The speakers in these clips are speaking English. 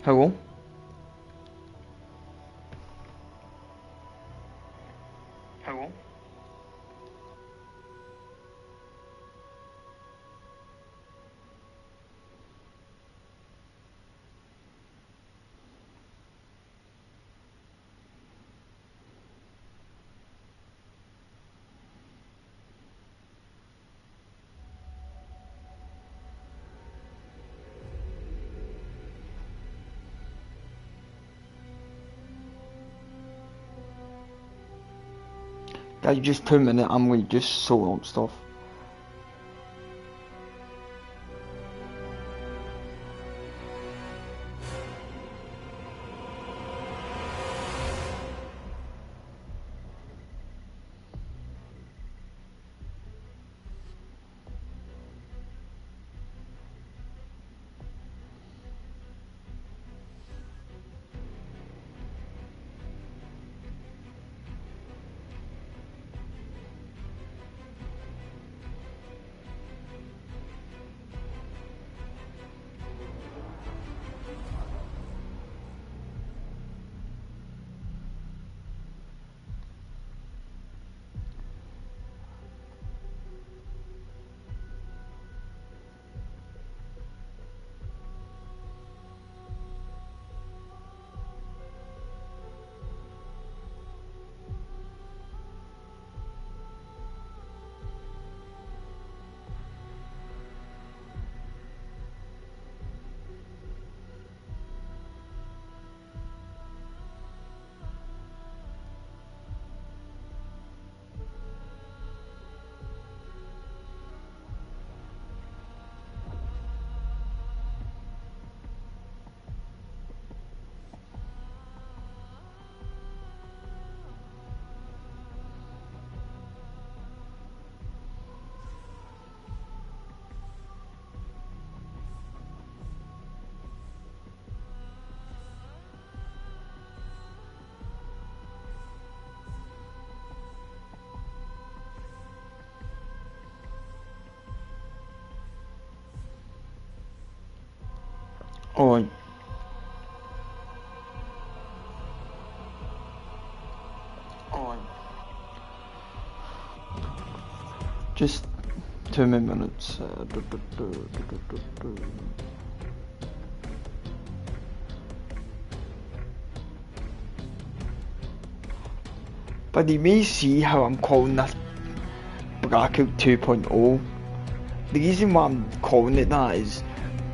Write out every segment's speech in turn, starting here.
Hello? Hello? Guys, just 2 minutes, I'm gonna just sort out stuff. Alright. Alright. Just 2 minutes. But you may see how I'm calling this Blackout 2.0. The reason why I'm calling it that is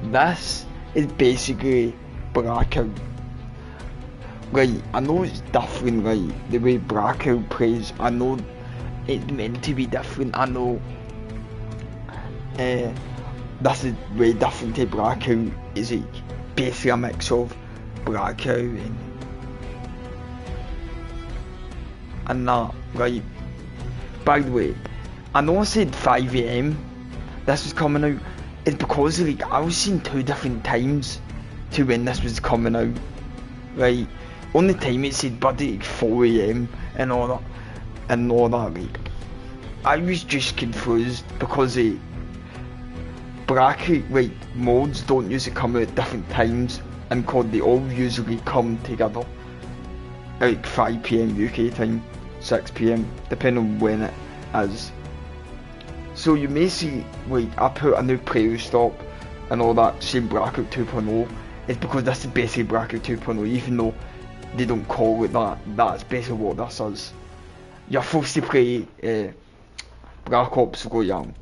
this is basically Blackout. Right, I know it's different, right, the way Blackout plays, I know it's meant to be different, I know this is way different to Blackout. Is it basically a mix of Blackout and that, right? By the way, I know I said 5 AM this was coming out. It's because like I was seeing 2 different times to when this was coming out, right? On the time it said buddy 4 AM and all that, like I was just confused because Blackout, right, mods don't usually come out at different times, and COD they all usually come together like 5 PM UK time, 6 PM depending on when it is. So you may see, like, I put a new playlist up and all that, saying Blackout 2.0. It's because this is basically Blackout 2.0, even though they don't call it that. That's basically what this is. You're forced to play Black Ops Royale.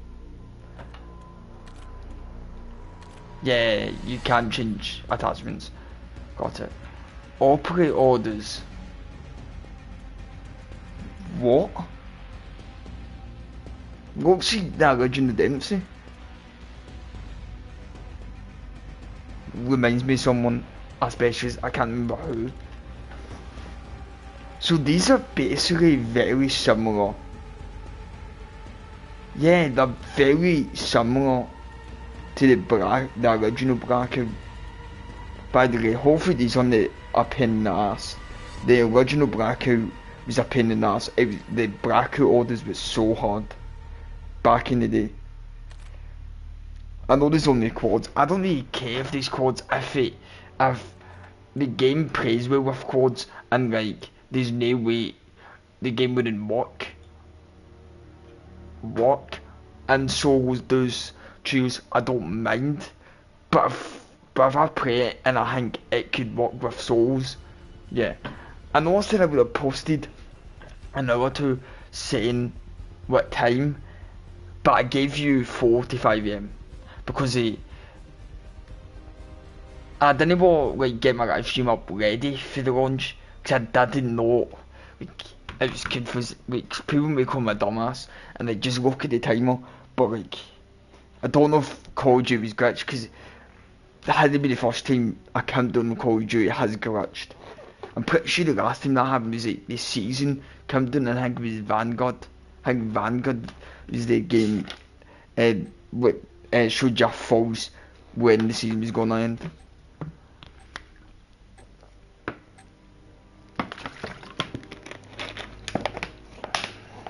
Yeah, you can change attachments. Got it. Operate orders. What? What's the original Dempsey? Reminds me of someone, a specialist, I can't remember who. So these are basically very similar. Yeah, they're very similar to the original Blackout. By the way, hopefully these on a pain in the ass. The original Blackout was a pain in the ass. The Blackout orders was so hard back in the day. I know there's only quads. I don't really care if these quads, if the game plays well with quads, and like there's no way the game wouldn't work, and so those trios I don't mind, but if I play it and I think it could work with souls, yeah. I know I said I would have posted an hour or two saying what time, but I gave you 4 to 5 AM because I didn't want like get my live stream up ready for the launch because I didn't know. Like, it was confusing. Like, people may call me a dumbass and they just look at the timer, but like I don't know if Call of Duty was glitched because that had to be the first time a countdown on Call of Duty has glitched. I'm pretty sure the last time that happened was like, this season countdown, and I think it was Vanguard. I think Vanguard was the game what showed your falls when the season was going to end.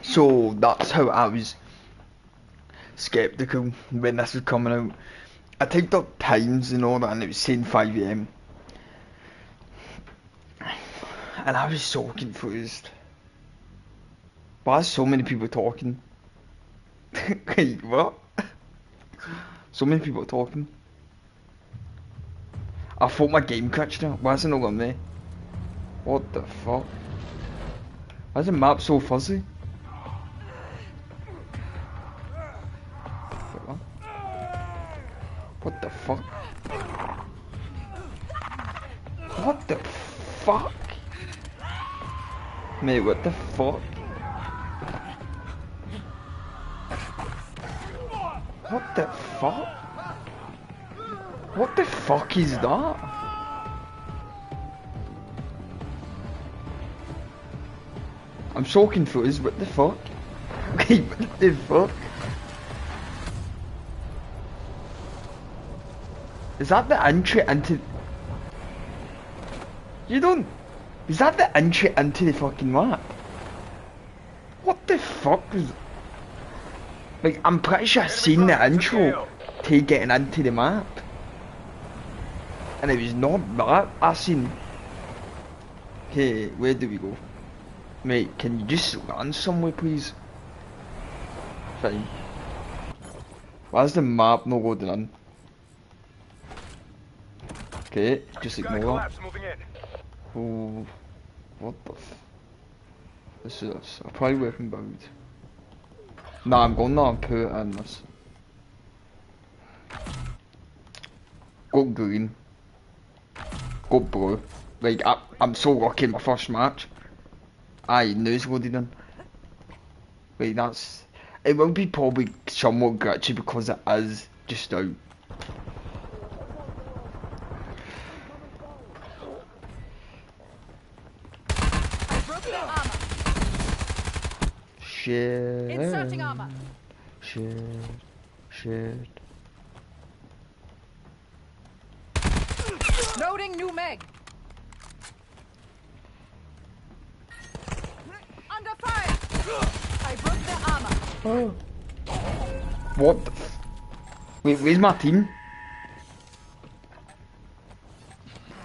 So that's how I was skeptical when this was coming out. I typed up times and all that, and it was saying 5 AM. And I was so confused. Why are so many people talking? Like, what? So many people talking. I thought my game crashed now. Why is it not on there? What the fuck? Why is the map so fuzzy? What the fuck? What the fuck? Mate, what the fuck? What the fuck? What the fuck is that? I'm so confused, what the fuck? Wait, what the fuck? Is that the entry into... You don't... Is that the entry into the fucking map? What the fuck was... Like, I'm pretty sure I've seen the intro to getting into the map. And it was not that I seen. Okay, where do we go? Mate, can you just land somewhere, please? Fine. Why is the map not loading in? Okay, just ignore that. Oh, what the f... This is us. I'll probably work in bound. Nah, I'm going now and put it in this. Go green. Go blue. Like, I'm so lucky in my first match. Aye, news loaded in. Like, that's... It will be probably somewhat glitchy because it is just out. Shit. Inserting armor. Shit. Loading new mag. Under fire. I broke their armor. Oh. What the f... Wait, where's my team?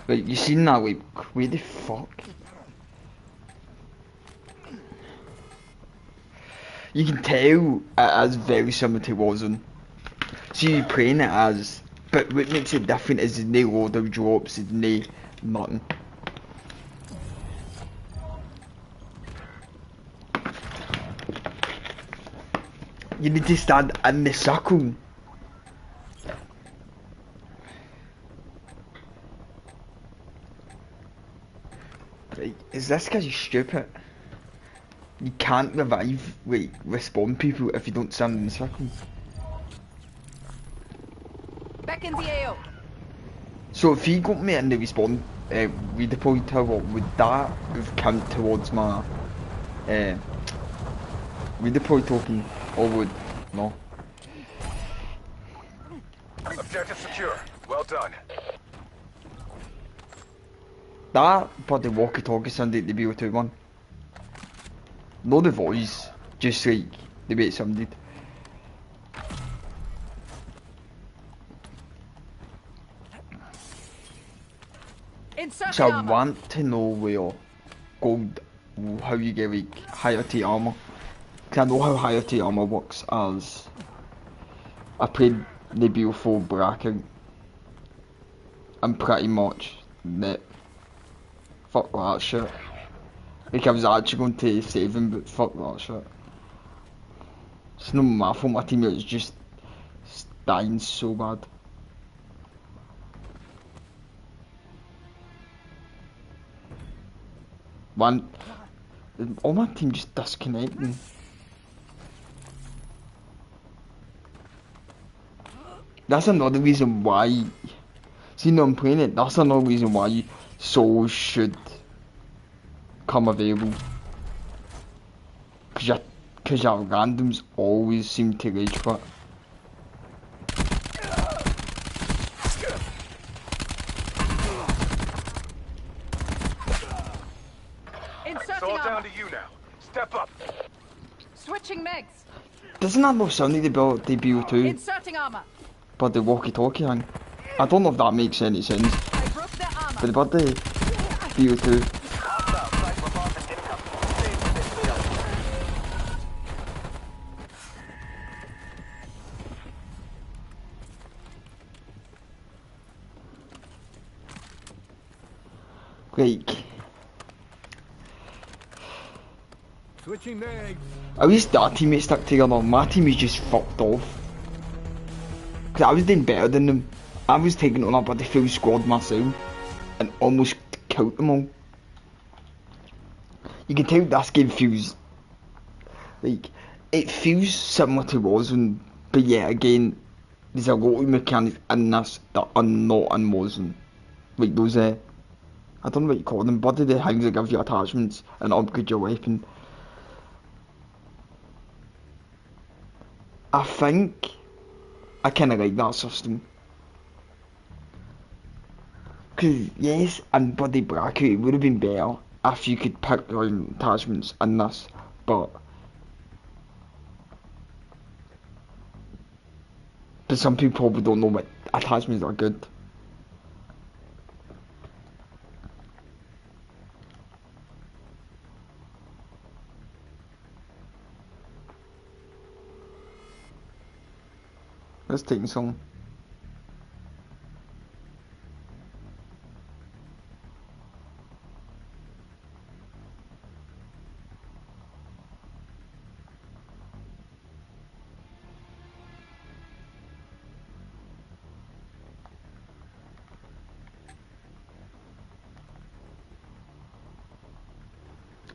Wait, you seen that? Wait, where the fuck? You can tell it is very similar to Warzone. So you're playing it as, but what makes it different is there's no loadout drops, there's no nothing. You need to stand in the circle. Right, is this because you're stupid? You can't revive, like, respawn people if you don't stand in the circle. Back in the AO. So if he got me in the respawn redeploy tower, would that have counted towards my redeploy token, or would no? Objective secure. Well done. That bloody walkie-talkie sounded like the BO2 one. No the voice, just like the way it sounded. Inserting So I armor. want to know where gold, how you get like higher tier armor. Cause I know how higher tier armor works as I played the BO4 Blackout and pretty much that fuck that shit. Like I was actually going to save him but fuck that shit. It's not my fault, my teammate was just dying so bad. One, all my team just disconnecting. That's another reason why, see now I'm playing it, that's another reason why souls should come available. Cause your randoms always seem to rage quit. Inserting It's all down armor. to you now. Step up. Switching megs. Doesn't that not sound like the BO2, Inserting armor. but the walkie-talkie thing? I don't know if that makes any sense, I broke their armor. but about the BO2. Like, Switching mags. at least that teammate stuck together. My team is just fucked off. Cause I was doing better than them. I was taking on up by the full squad myself and almost killed them all. You can tell this game feels like it feels similar to Warzone, but yet again, there's a lot of mechanics in this that are not in Warzone. Like those I don't know what you call them, but the things that give you attachments and upgrade your weapon. I think I kinda like that system. Cause yes, and Bloody Blackout it would have been better if you could pick your own attachments in this, but some people probably don't know what attachments are good. Let's take some.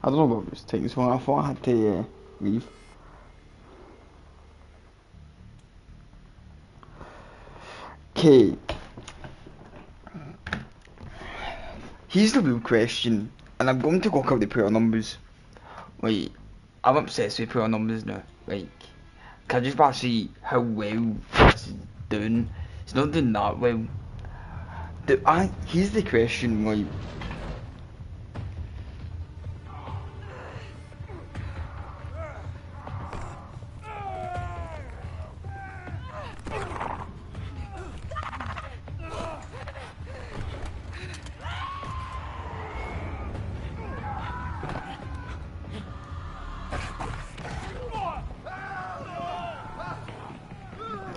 I don't know what I was taking this one. I thought I had to leave. Okay. Here's the real question, and I'm going to work out the player numbers. Like, I'm obsessed with player numbers now. Like, can I just want to see how well this is doing? It's not doing that well. Here's the question, like.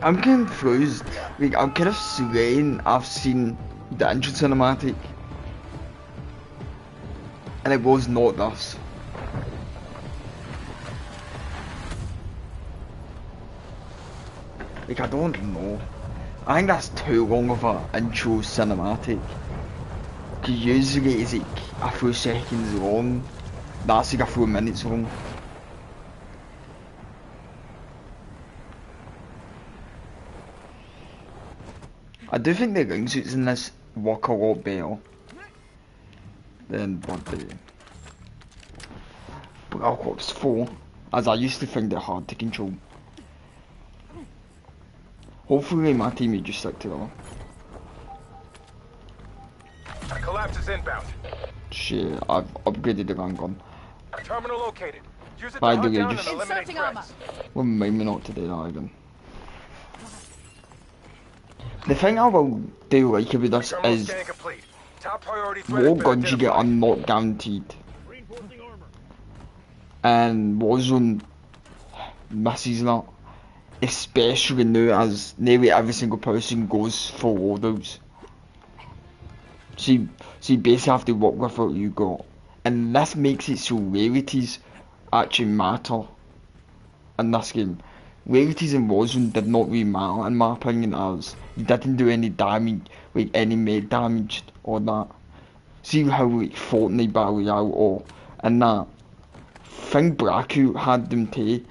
I'm confused. Like, I'm kind of swearing I've seen the intro cinematic, and it was not this. Like, I don't know. I think that's too long of an intro cinematic. Cause usually it's like a few seconds long. That's like a few minutes long. I do think the ring suits in this work a lot better than what the Blackout 4, as I used to find it hard to control. Hopefully my team will just stick together. Collapse is inbound. Shit, I've upgraded the gun gun. Terminal located. Use it to By the hunt way, down and just- eliminate Inserting armor. threats. Remind me not to do that again. The thing I will do like about this Terminal is scan complete. Top priority threat has more been guns you get are identified. not guaranteed. And Warzone misses that. Especially now as nearly every single person goes for loadouts. So you basically have to work with what you got. And this makes it so rarities actually matter in this game. Rarities in Warzone did not really matter in my opinion, as you didn't do any damage, like any med damage or that. See how like Fortnite Battle Royale or and that thing Blackout had them to,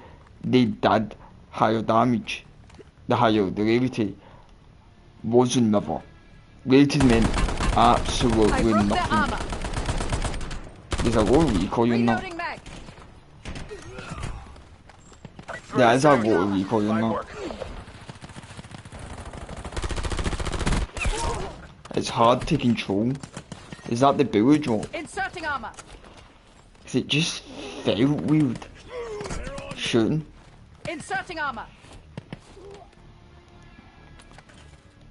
they did higher damage, the higher the rarity. Warzone never. Rarities meant I absolutely broke their nothing. armor. There's a lot of recoil in that. Reloading mag. There is a lot of recoil in Fine that. work. It's hard to control. Is that the bullet drop? Inserting armor. Is it just felt weird? Shooting? Inserting armor.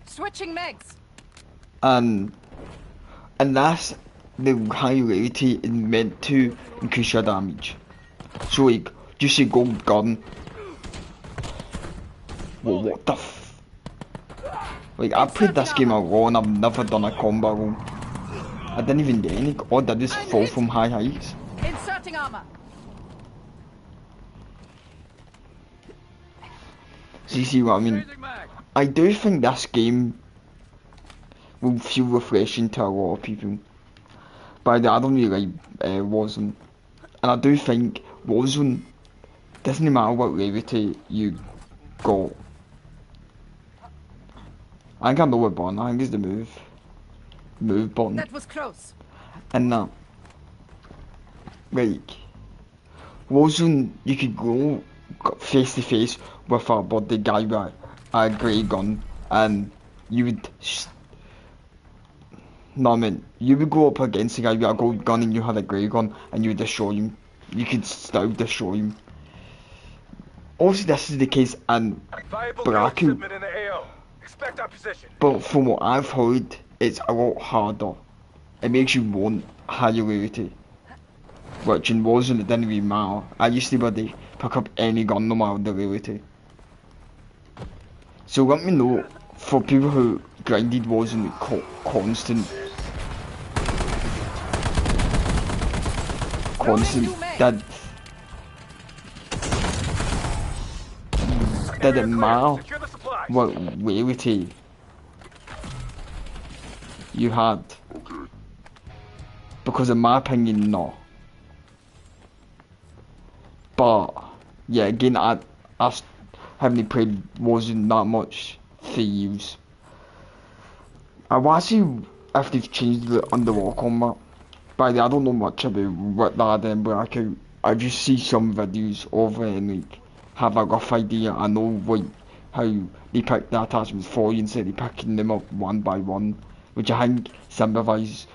Switching megs. And that's the high rarity is meant to increase your damage. So like, just a gold gun. Whoa, what the f... Like, I played this game a lot and I've never done a combo roll. I didn't even do any, all I did is fall from high heights. Inserting armor. So you see what I mean? I do think this game will feel refreshing to a lot of people. But I don't really like Warzone. And I do think Warzone, doesn't matter what rarity you got. I think I know what button, I think it's the move button. That was close. And that, like, Warzone, you could go face to face with a body guy with a grey gun, and you would, no I mean, you would go up against a guy with a gold gun and you had a grey gun, and you would destroy him. You could still destroy him. Obviously this is the case in Viable Blackout, shipment in the AO. Expect our position. but from what I've heard, it's a lot harder. It makes you want higher rarity. Which in Warzone it didn't really matter. I used to be able to pick up any gun no matter the rarity. So let me know, for people who grinded Warzone with constant, did it matter Secure the supplies. what rarity you had? Because in my opinion, no. But yeah, again, I haven't played Warzone that much for years. I want to see if they've changed the underwater combat. But I don't know much about what that in Blackout. I just see some videos of it and like have a rough idea. I know like how they pick the attachments for you instead of picking them up one by one, which I think simplifies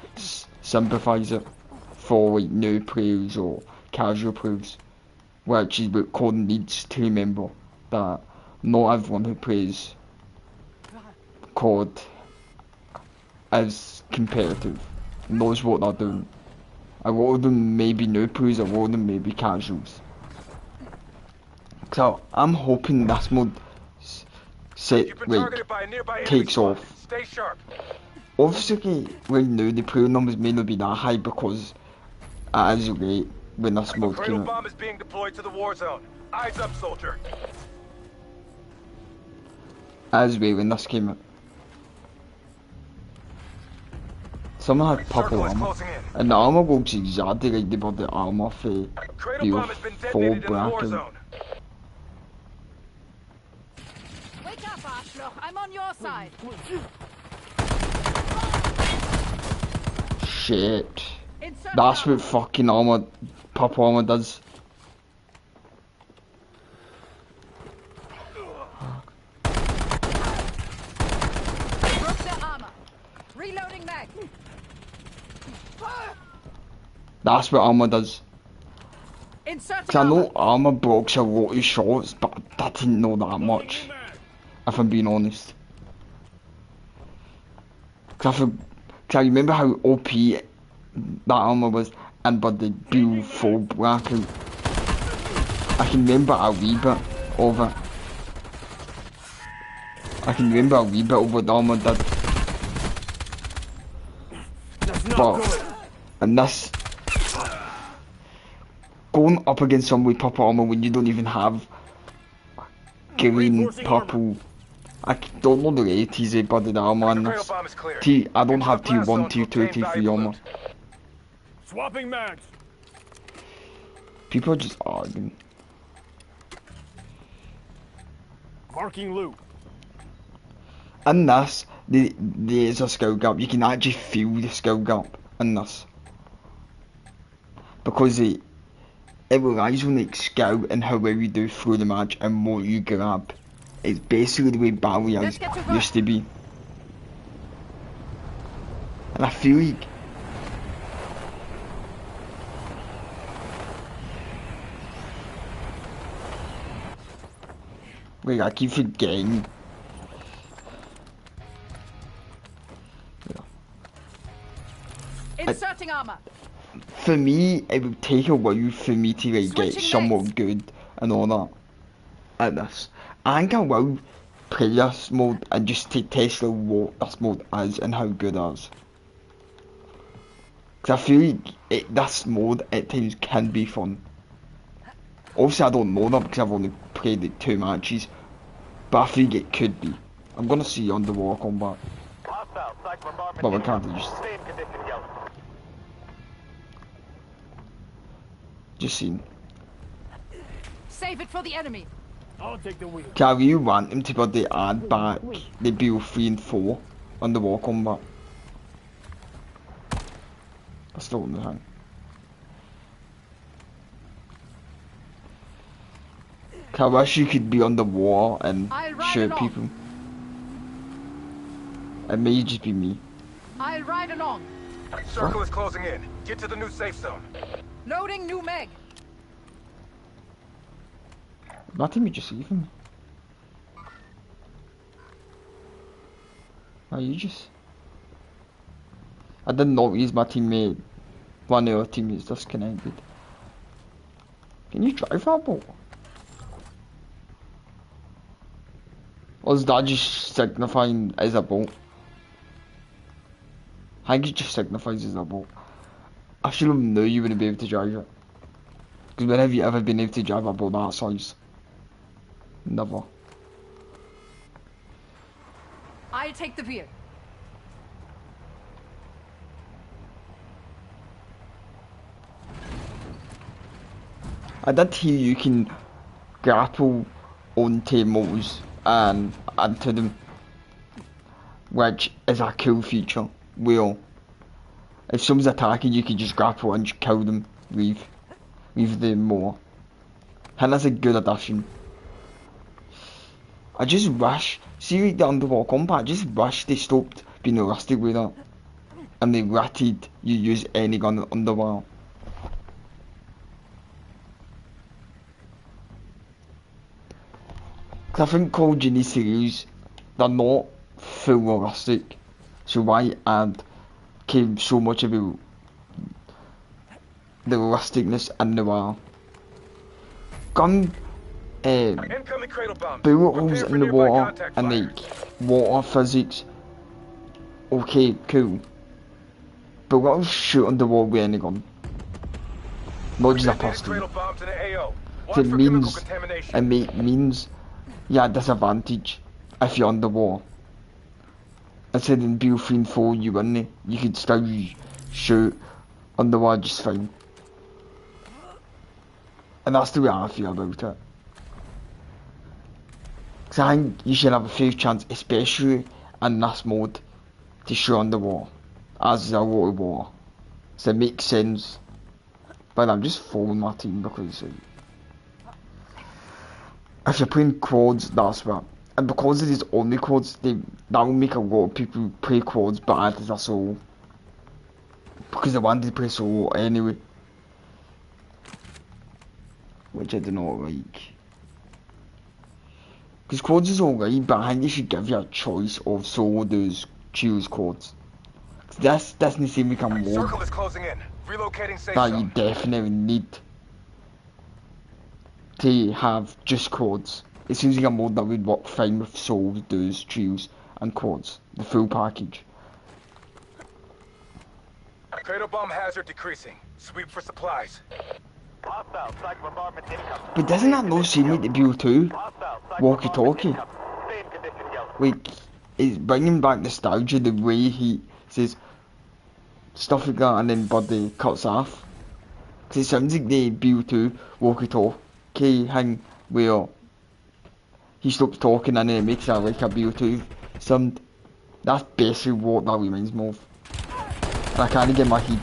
it for like new players or casual players. Which is what COD needs to remember, that not everyone who plays COD is competitive, knows what they're doing. A lot of them may be new players, a lot of them may be casuals. So I'm hoping this mode takes off. Stay sharp. Obviously right now the player numbers may not be that high because it is late when this A mode cradle came out. bomb is being deployed to the war zone. Eyes up, soldier. As way when this came out. Someone had purple Circle is armor. closing in. And the armor looks exactly like the body armor for Cradle bomb has been detonated in the war Blackout. zone. Wake up, Arschloch. I'm on your side. Shit. Insert That's armor. what fucking armor, purple armor does. Broke their armor. Reloading mag. That's what armor does. Inserting Cause I know armor. armor blocks a lot of shots, but I didn't know that much. If I'm being honest. Cause Cause I remember how OP that armor was, and but the build for Blackout. I can remember a wee bit of it. I can remember a wee bit of what the armor did. But in this, going up against someone with purple armor when you don't even have green, purple. I don't know the rarities of budded armor in this. I don't have tier 1, tier 2, tier 3 armor. Swapping mags. People are just arguing. Marking loot. In this, there's a skill gap. You can actually feel the skill gap in this. Because it relies on like skill and how well you do through the match and what you grab. It's basically the way battle royales used to be. And I feel like I keep forgetting. Inserting armor. For me, it would take a while for me to like get somewhat legs. good and all that at this. I think I will play this mode and just to test out what this mode is and how good it is. Cause I feel like this mode at times can be fun. Obviously I don't know that because I've only played like 2 matches, but I feel it could be. I'm gonna see underwater combat. But we can't just seen. Save it for the enemy. I'll take the wheel. Can you want them to put the add back the build 3 and 4 underwater combat? I still don't know. I wish you could be underwater and shoot people. It may just be me. I'll ride along. Circle is closing in. Get to the new safe zone. Loading new mag. My teammate just leaving me. Are you just? I didn't notice my teammate. One of our teammates disconnected. Can you drive that boat? Or is that just signifying as a boat? I think it just signifies as a boat. I should have known you wouldn't be able to drive it. Because when have you ever been able to drive a boat that size? Never. I'll take the beer. I did hear you can grapple onto motors and into them, which is a cool feature. Well, if someone's attacking, you can just grapple and just kill them, leave them more. And that's a good addition. I just wish, see like the underwater combat, I just wish they stopped being realistic with that. And they ratted you use any gun underwater. Cause I think Call of Duty series, they're not full realistic. So why add so much about the realisticness in the war? Gun bullet holes in the water and like water physics. Okay, cool. But what else shoot underwater with any gun? Not just a pistol. It means yeah, disadvantage if you're underwater. Instead in Build 3 and 4 you win it, you could still shoot underwater just fine. And that's the way I feel about it. Cause I think you should have a fair chance, especially in this mode, to shoot underwater, as there's a lot of water. So it makes sense. But I'm just following my team because if you're playing quads, that's what. And because it is only quads, that will make a lot of people play quads bad as a solo. Because they want to play solo anyway. Which I do not like. Because quads is alright, but I think they should give you a choice of solo duos, choose quads. This doesn't seem like a mod Circle is closing in. Relocating safe that you zone. definitely need to have just quads. It seems like a mod that would work fine with souls, duos, trios, and quads. The full package. Cradle bomb hazard decreasing. Sweep for supplies. But doesn't that not seem like the BO2 walkie-talkie? Like, it's bringing back nostalgia, the way he says stuff like that and then Buddy cuts off. Because it sounds like the BO2 walkie-talkie thing where he stops talking and then it makes it like a BO2 sound. That's basically what that reminds me of. I can't get my head.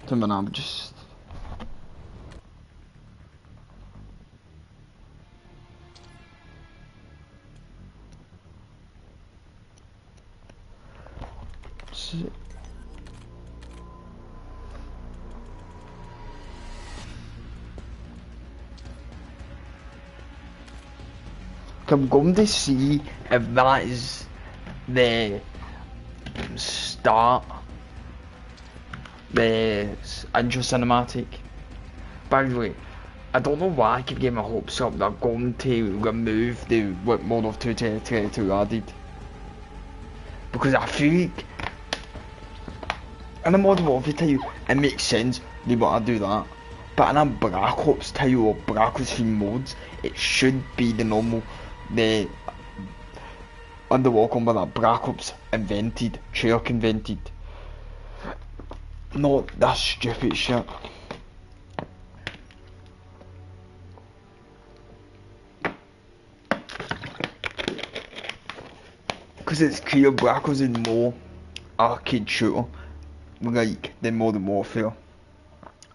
To my name, just. I'm going to see if that is the start, the intro cinematic. By the way, I don't know why I keep getting my hopes up that I'm going to remove the what Model 2 added. Because I feel like in a Modern Warfare title, it makes sense they want to do that. But in a Black Ops title or Black Ops 3 modes, it should be the normal, the underwater combat that Black Ops invented, Treyarch invented. Not that stupid shit. Because it's clear Black Ops is more arcade shooter, like the Modern Warfare.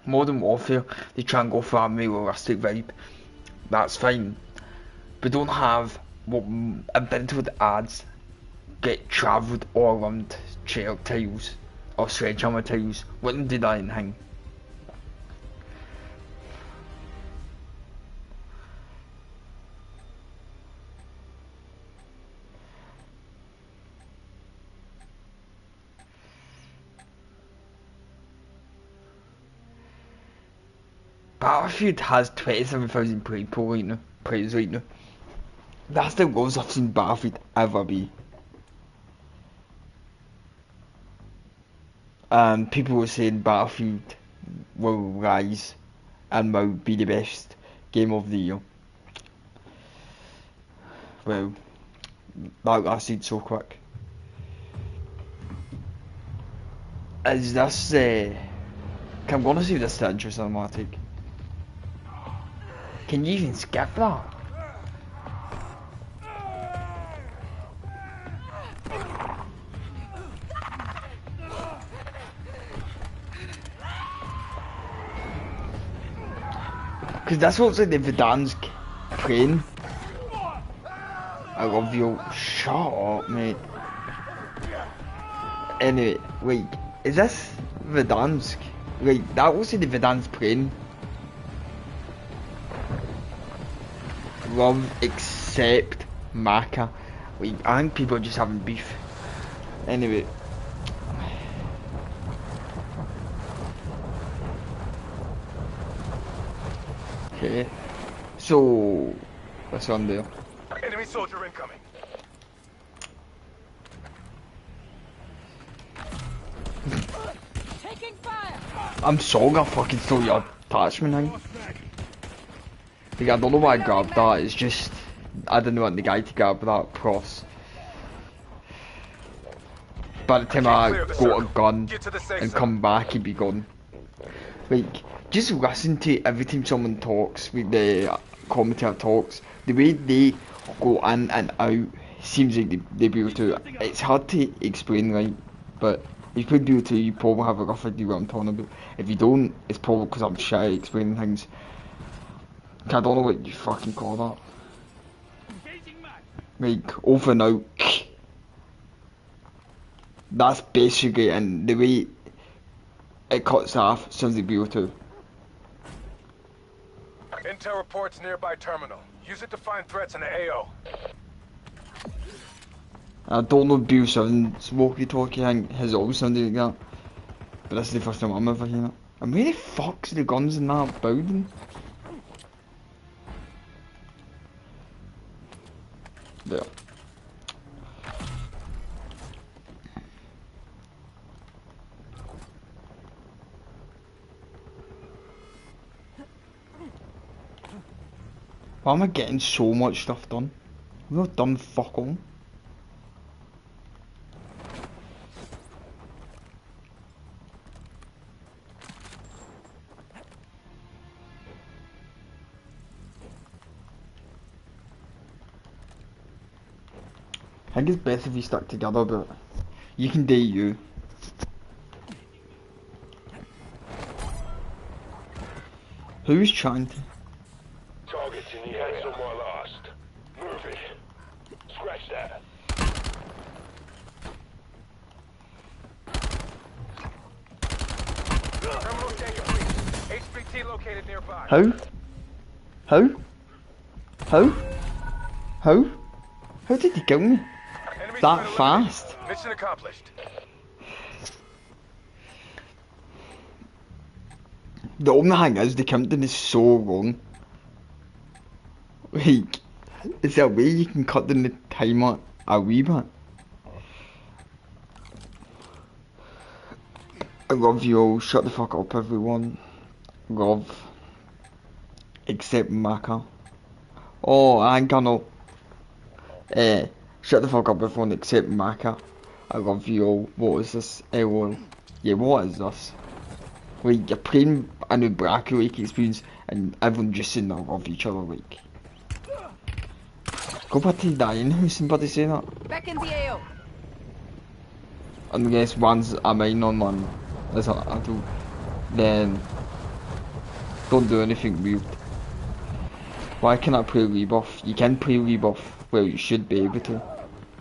Modern Warfare, they try and go for a more realistic vibe. That's fine. But don't have what I've been told the ads get travelled all around Treyarch tiles or Sledgehammer tiles. Wouldn't do that in Hang. Battlefield has 27,000 players right now. That's the most I've seen Battlefield ever be. And people were saying Battlefield will rise and will be the best game of the year. Well, that lasted so quick. Is this I'm gonna see this the intro cinematic. Can you even skip that? Because that's what's like the Verdansk plane. I love you. Shut up, mate. Anyway, wait, is this Verdansk? Like, that was the Verdansk plane. Love except Maka. Like, I think people are just having beef. Anyway. Okay. So what's on there? Enemy soldier incoming. Taking fire. I'm so gonna fucking steal your attachment thing. Like, I don't know why I grabbed that, it's just I didn't want the guy to grab that cross. By the time I got a gun and come back, he'd be gone. Like, just listen to every time someone talks, with the commentator talks, the way they go in and out seems like they be able to. It's hard to explain, right? But if you put BO2, you probably have a rough idea what I'm talking about. If you don't, it's probably because I'm shy at explaining things. I don't know what you fucking call that. Like, over and out. That's basically, and the way it cuts off sounds like BO2. Intel reports nearby terminal. Use it to find threats in the AO. I don't know if Bill 7's walkie-talkie has always sounded like that, but this is the first time I'm ever hearing it. And where the fuck's the guns in that building? There. Why am I getting so much stuff done? I've not done fuck all. I think it's best if we stuck together, but you can do you. Who's trying to? Targets in the hands of my last. Move it. Scratch that. Terminal tank complete. HVT located nearby. How? How? How? How? How did he kill me? Enemy That threat fast? eliminated. Mission accomplished. The only thing is, the counting is so long. Like, is there a way you can cut down the timer a wee bit? I love you all. Shut the fuck up, everyone. Love. Except Maka. Oh, I think I know. Shut the fuck up, everyone, except Maka. I love you all. What is this? LOL. Yeah, what is this? Like, you're playing a new Blackout experience and everyone just saying they love each other, like. Go back to the dying house, somebody say that. Back in the AO. Unless one's a mine on one is a do, then don't do anything weird. Why can't I play rebuff? You can play rebuff. Well, you should be able to.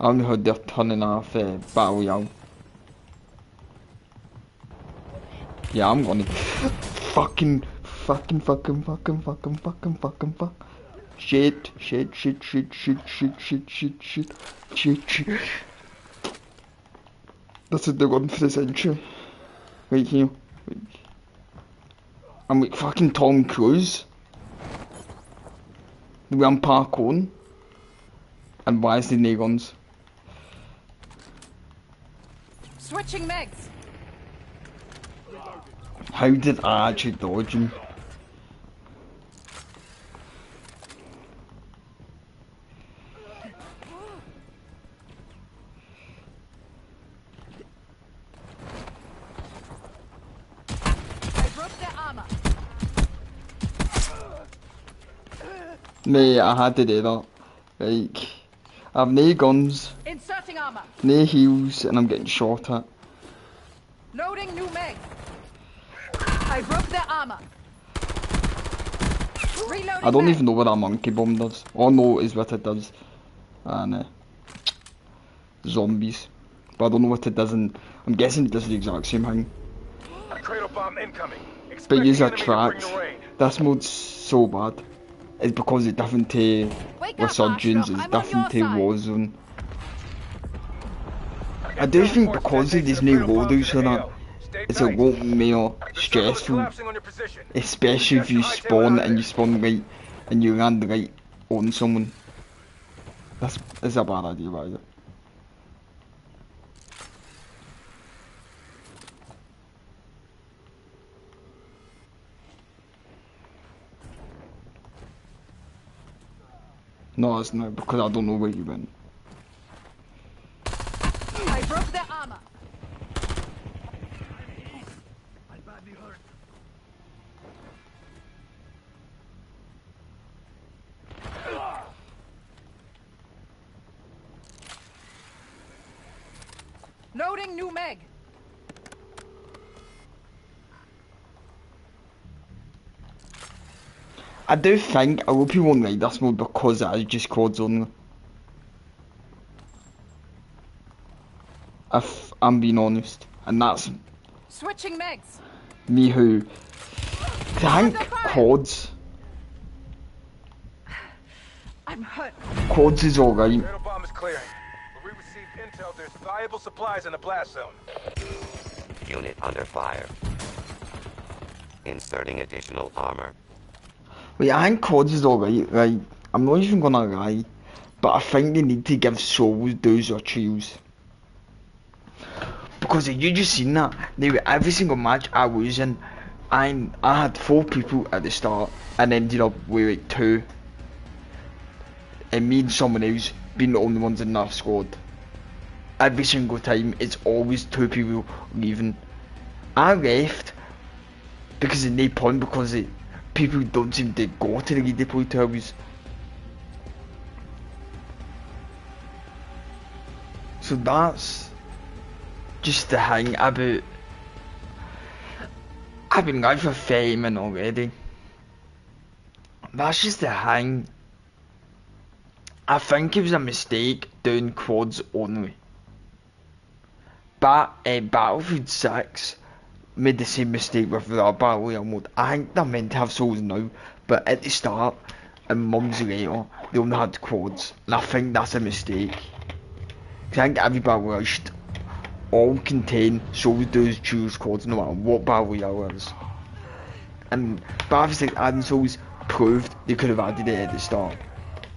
I only heard they're turning off Battle Royale. Yeah, I'm gonna fucking shit. That's what they're going for this entry. Right here. I'm like fucking Tom Cruise. The way I'm parkouring. And why is the no guns? Switching mags. How did I actually dodge him? I broke their armor. Mate, I had to do that. Like, I have no guns, Inserting armor. no heals, and I'm getting shot at. Loading new mag. I broke their armor. Reloading I don't mag. even know what that monkey bomb does. All I know is what it does. And zombies. But I don't know what it does, and I'm guessing it does the exact same thing. Cradle bomb incoming. But Expect use the a enemy to track. bring the rain. This mode's so bad. It's because it's different to Wake up, Resurgence, Arschloch. it's I'm on different to your side. Warzone. I do think because of these new loadouts and that, it's a lot more stressful. Especially if you spawn and you spawn right and you land right on someone. That's a bad idea, by it. No, it's not, because I don't know where you went. I broke their armor. Loading new mag. I do think a lot of people won't like this mode because it is just quads only. If I'm being honest. And that's Switching mags. me who... I think quads I'm hurt. Quads is alright. Cradle bomb is clearing. We received intel there's valuable supplies in the blast zone. Unit under fire. Inserting additional armor. Wait, I think quads is alright, right? I'm not even gonna lie. But I think they need to give souls those or trios. Because you just seen that. They were every single match I was in. I had 4 people at the start and ended up with like 2. And me and someone else being the only ones in that squad. Every single time it's always 2 people leaving. I left because of no point, because people don't seem to go to the redeploy towers. So that's just the thing about. I've been going for 30 minutes already. That's just the thing. I think it was a mistake doing quads only. But Battlefield 6 made the same mistake with the Battle Royale mode. I think they're meant to have souls now, but at the start and months later they only had quads, and I think that's a mistake. I think every Battle Royale should all contain souls, duos, duos, quads, no matter what Battle Royale is. And Battlefield 6 adding souls proved they could have added it at the start.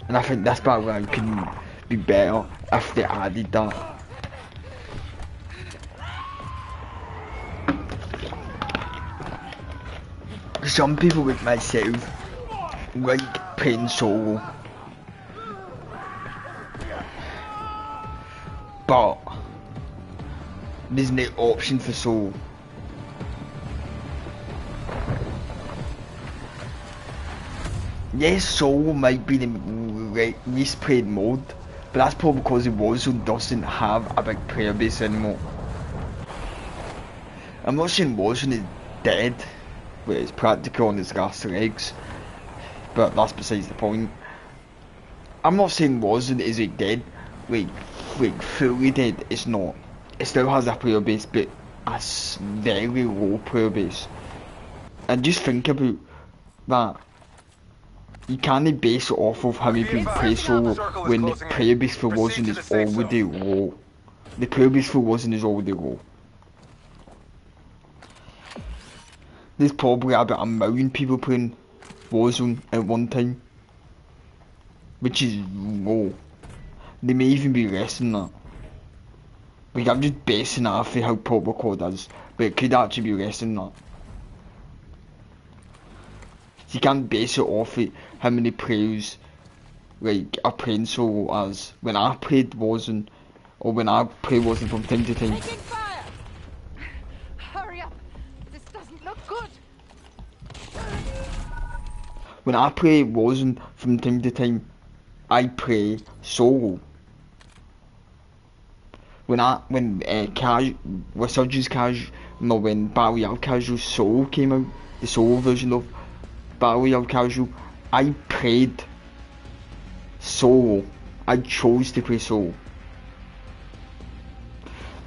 And I think this Battle Royale can be better if they added that. Some people like myself like playing solo, but there's no option for solo. Yes, solo might be the least played mode, but that's probably because Warzone doesn't have a big player base anymore. I'm not saying Warzone is dead, where it's practical on its last legs, but that's besides the point. I'm not saying Warzone is like dead, like fully dead. It's not. It still has a player base, but a very low player base. And just think about that. You can't base it off of how many people play solo when the player base for Warzone is already low. The player base for Warzone is already low. There's probably about 1 million people playing Warzone at one time, which is low. They may even be less than that. Like, I'm just basing it off of how popular COD is, but it could actually be less than that. You can't base it off of how many players like are playing solo as. When I played Warzone, or when I play Warzone from time to time. Taking fire! Hurry up! This doesn't look good! When I play Warzone from time to time, I play solo. When Resurgence Casual, no, when Battle Royale Casual Solo came out, the solo version of Battle Royale Casual, I played solo. I chose to play solo.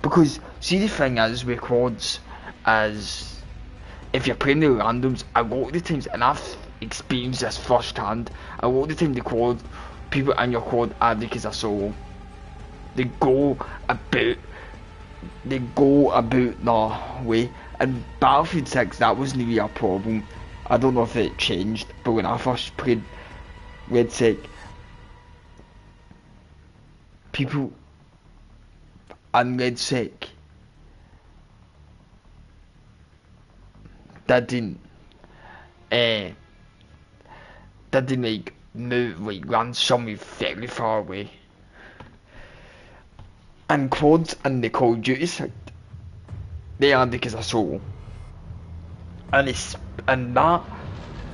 Because, see, the thing is with quads, is if you're playing the randoms, a lot of the times, and I've experienced this firsthand, a lot of the time the quad, people in your quad are because of solo. They go about the way. And Battlefield 6, that wasn't really a problem. I don't know if it changed, but when I first played Red Sec, people in Red Sec didn't like move, like run somewhere very far away. And quads in the Call of Duty side, they are because of solo. And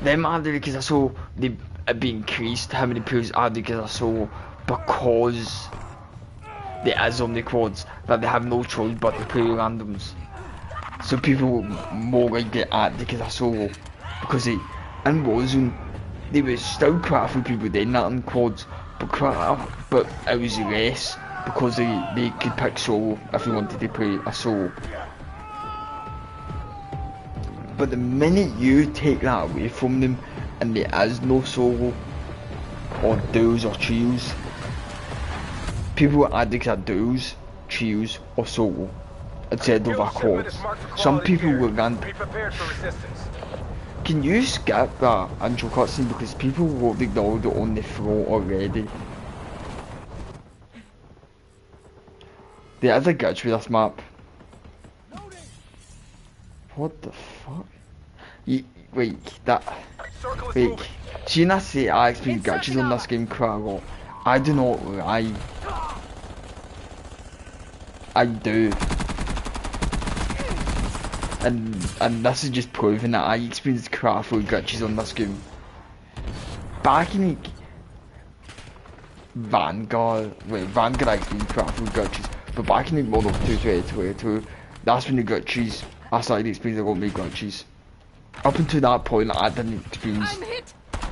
them are because of solo, they be increased how many players are because of solo, because there is on the quads that they have no choice but to play randoms. So people more likely at because of solo, because in Warzone there was still quite a few people doing that in quads, but it was less because they could pick solo if they wanted to play a solo. But the minute you take that away from them and there is no solo, or duos or trios. People were addicts at duos, trios, or solo instead of a quads. Some people were random. Be prepared for resistance. Can you skip that intro cutscene because people loaded the audio on the floor already? There is a glitch with this map. What the fuck? Wait, that. Circle is Wait. moving. Seeing I say I experience glitches on this game quite a lot. I do not lie. I do. And this is just proving that I experienced quite a few glitches on this game. Back in Vanguard I experienced quite a few glitches. But back in the Model 2 2022, that's when the glitches, I started experiencing a lot of glitches. Up until that point, I didn't experience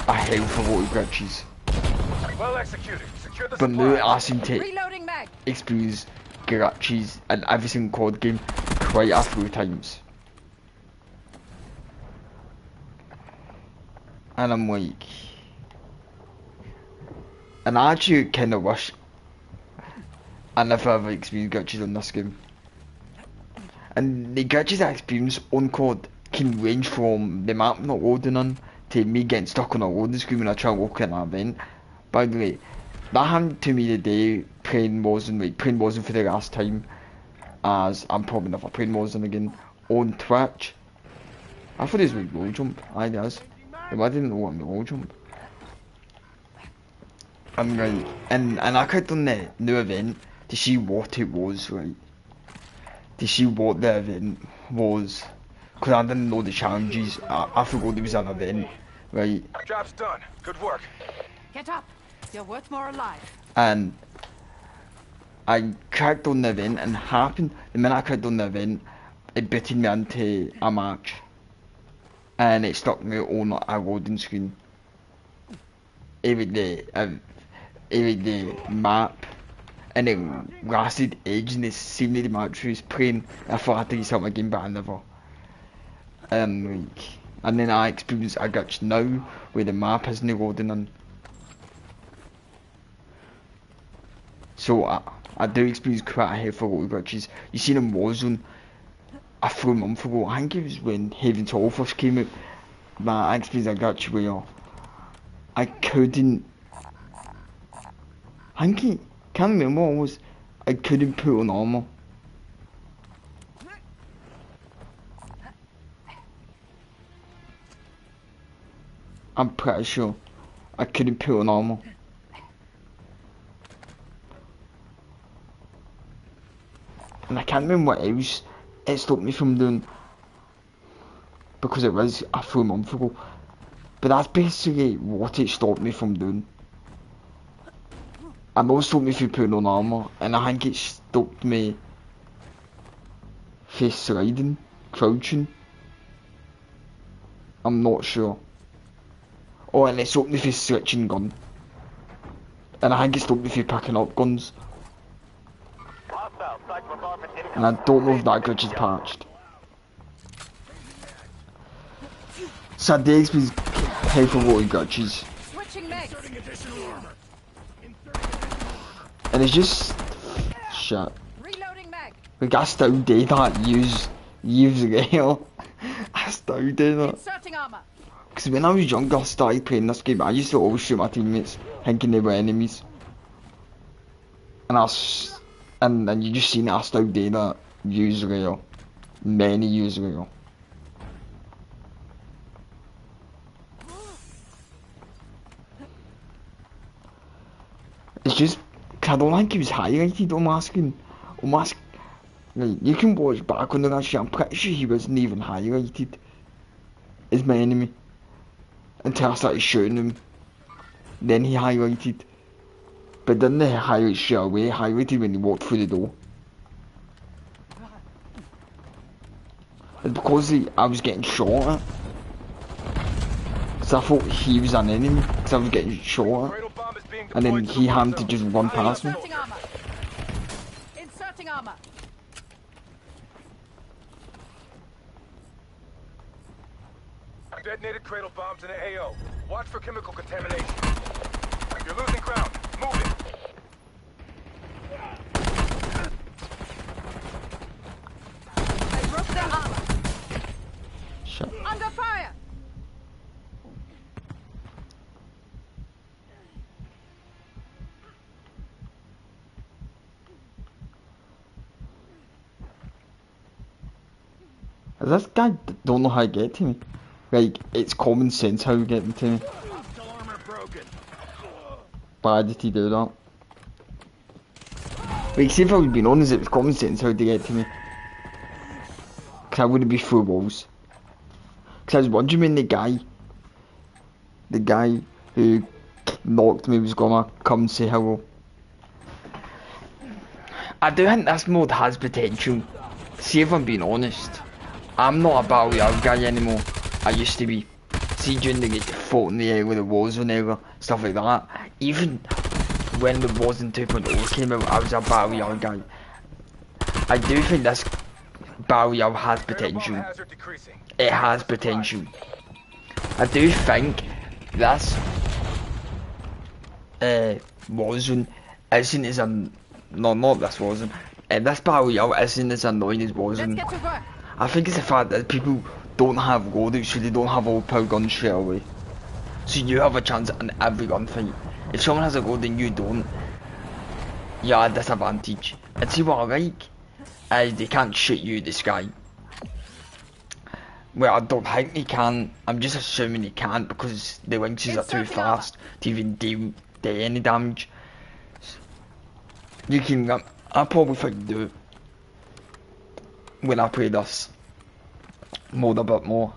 a hell of a lot of glitches. Well executed. Secure the But now supplies. I seem to Reloading mag. experience glitches in every single COD game quite a few times. And I'm like... And I actually kind of wish I never ever experienced glitches on this game. And the glitches I experience on COD can range from the map not loading on to me getting stuck on a loading screen when I try and walk in an event. By the way, that happened to me the day playing Warzone for the last time, as I'm probably never playing Warzone again on Twitch. I thought this was wall jump. I does. I didn't know what the wall jump. I'm right, and I clicked on the new event to see what it was, right? To see what the event was, because I didn't know the challenges. I forgot there was an event, right? Job's done. Good work. Get up. You're worth more alive. And I clicked on the event, and the minute I clicked on the event, it butted me into a match, and it stuck me on a loading screen. It was the map, and it lasted ages, and the same day the match was playing. I thought I had to restart my game, but I never. And then I experienced a glitch now where the map isn't loading on. So I do experience quite a hefty glitches. You seen in Warzone a few months ago, I think it was when Heaven's Hall first came out, but I experienced a glitch where I couldn't, can't remember what it was, I couldn't put on armour. I'm pretty sure I couldn't put on armour. And I can't remember what else it stopped me from doing, because it was a few months ago. But that's basically what it stopped me from doing. I know it stopped me from putting on armour, and I think it stopped me from sliding, crouching. I'm not sure. Oh, and it stopped me from switching gun. And I think it stopped me from picking up guns. And I don't know if that glitch is patched. So I did experience painful water glitches. Switching meg. And it's just shit. Reloading mag. Like I still do that years ago. I still do that. Inserting armor. Because when I was younger I started playing this game, I used to always shoot my teammates thinking they were enemies. And you just seen it, I still do that years ago. Many years ago. It's just, I don't think he was highlighted on my screen. Like, you can watch back on that shit, I'm pretty sure he wasn't even highlighted as my enemy. Until I started shooting him. Then he highlighted. But didn't they highlight straight away? Highlighted when he walked through the door. It's because I was getting shot at. Because I thought he was an enemy. Because I was getting shot at. And then he happened to just run past me. Inserting armor. Inserting armor. Detonated cradle bombs in the AO. Watch for chemical contamination. This guy don't know how to get to me. Like, it's common sense how you get them to me. Hostile armor broken. Why did he do that? Like, see if I was being honest, it was common sense how to get to me. Cause I wouldn't be through walls. Cause I was wondering when the guy who knocked me was gonna come and say hello. I do think this mode has potential. See if I'm being honest. I'm not a battle royale guy anymore. I used to be. See during the fought in the air with the Warzone era, stuff like that. Even when the Warzone 2.0 came out, I was a battle royale guy. I do think this battle royale has potential. It has potential. I do think this Warzone isn't as not this Warzone. This battle royale isn't as annoying as Warzone. Let's get to work. I think it's the fact that people don't have loadouts, so they don't have overpower guns straight away. So you have a chance in every gunfight. If someone has a load and you don't, you're at a disadvantage. And see what I like? Is they can't shoot you in the sky. Well, I don't think they can. I'm just assuming they can't because the winches are too fast to even do any damage. You can, I probably think do it when I play this mode a bit more.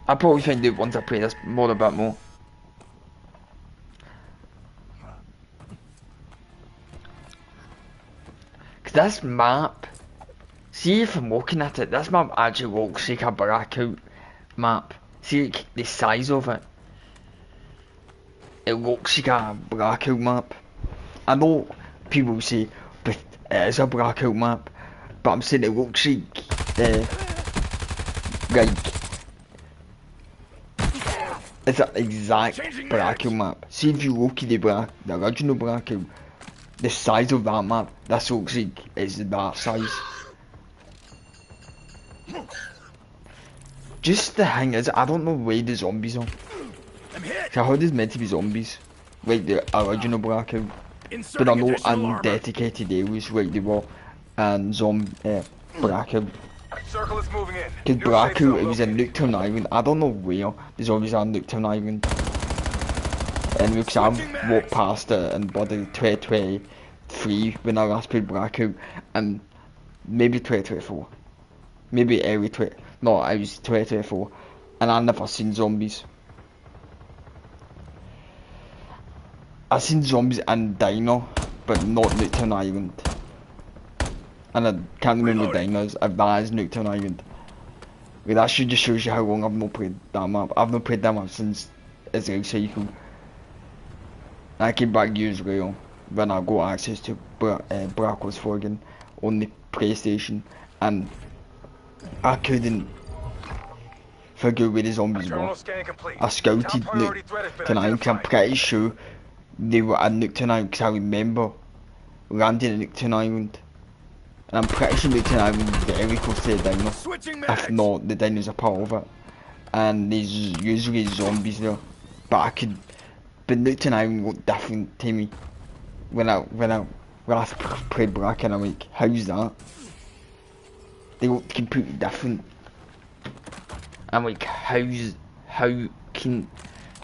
I probably think do it once I play this mode a bit more. Cause this map, see if I'm looking at it, this map actually looks like a Blackout map. See like, the size of it. It looks like a Blackout map. I know people say but it is a Blackout map, but I'm saying it looks like it's an exact Blackout map. See if you look at the original Blackout, the size of that map, this looks like it's that size. Just the thing is, I don't know where the zombies are. So how there's meant to be zombies, like the original Blackout. But I know undedicated areas like they were and Blackout. Circle is moving in. Because Blackout, it was in Nuketown Island. I don't know where the zombies are in Nuketown Island. And because I've walked past it in bloody 2023 when I last played Blackout, and maybe 2024. Maybe early 20. No, I was 2024. And I never seen zombies. I seen zombies in Dino, but not Nuketown Island. And I can't remember Dinos if that is Nuketown Island. Like, that should just shows you how long I've not played that map. I've not played that map since Israel Cycle. I came back years later when I got access to Blackout 4 again on the PlayStation, and I couldn't figure where the zombies were. I scouted Nuketown Island because I'm pretty sure they were at Nuketown Island because I remember landing at Nuketown Island. And I'm pretty sure Nuketown Island is very close to the dino. If not, the dino's a part of it. And there's usually zombies there. But Nuketown Island looked different to me. When I last played Black, and I'm like, how's that? They look completely different. I'm like, how can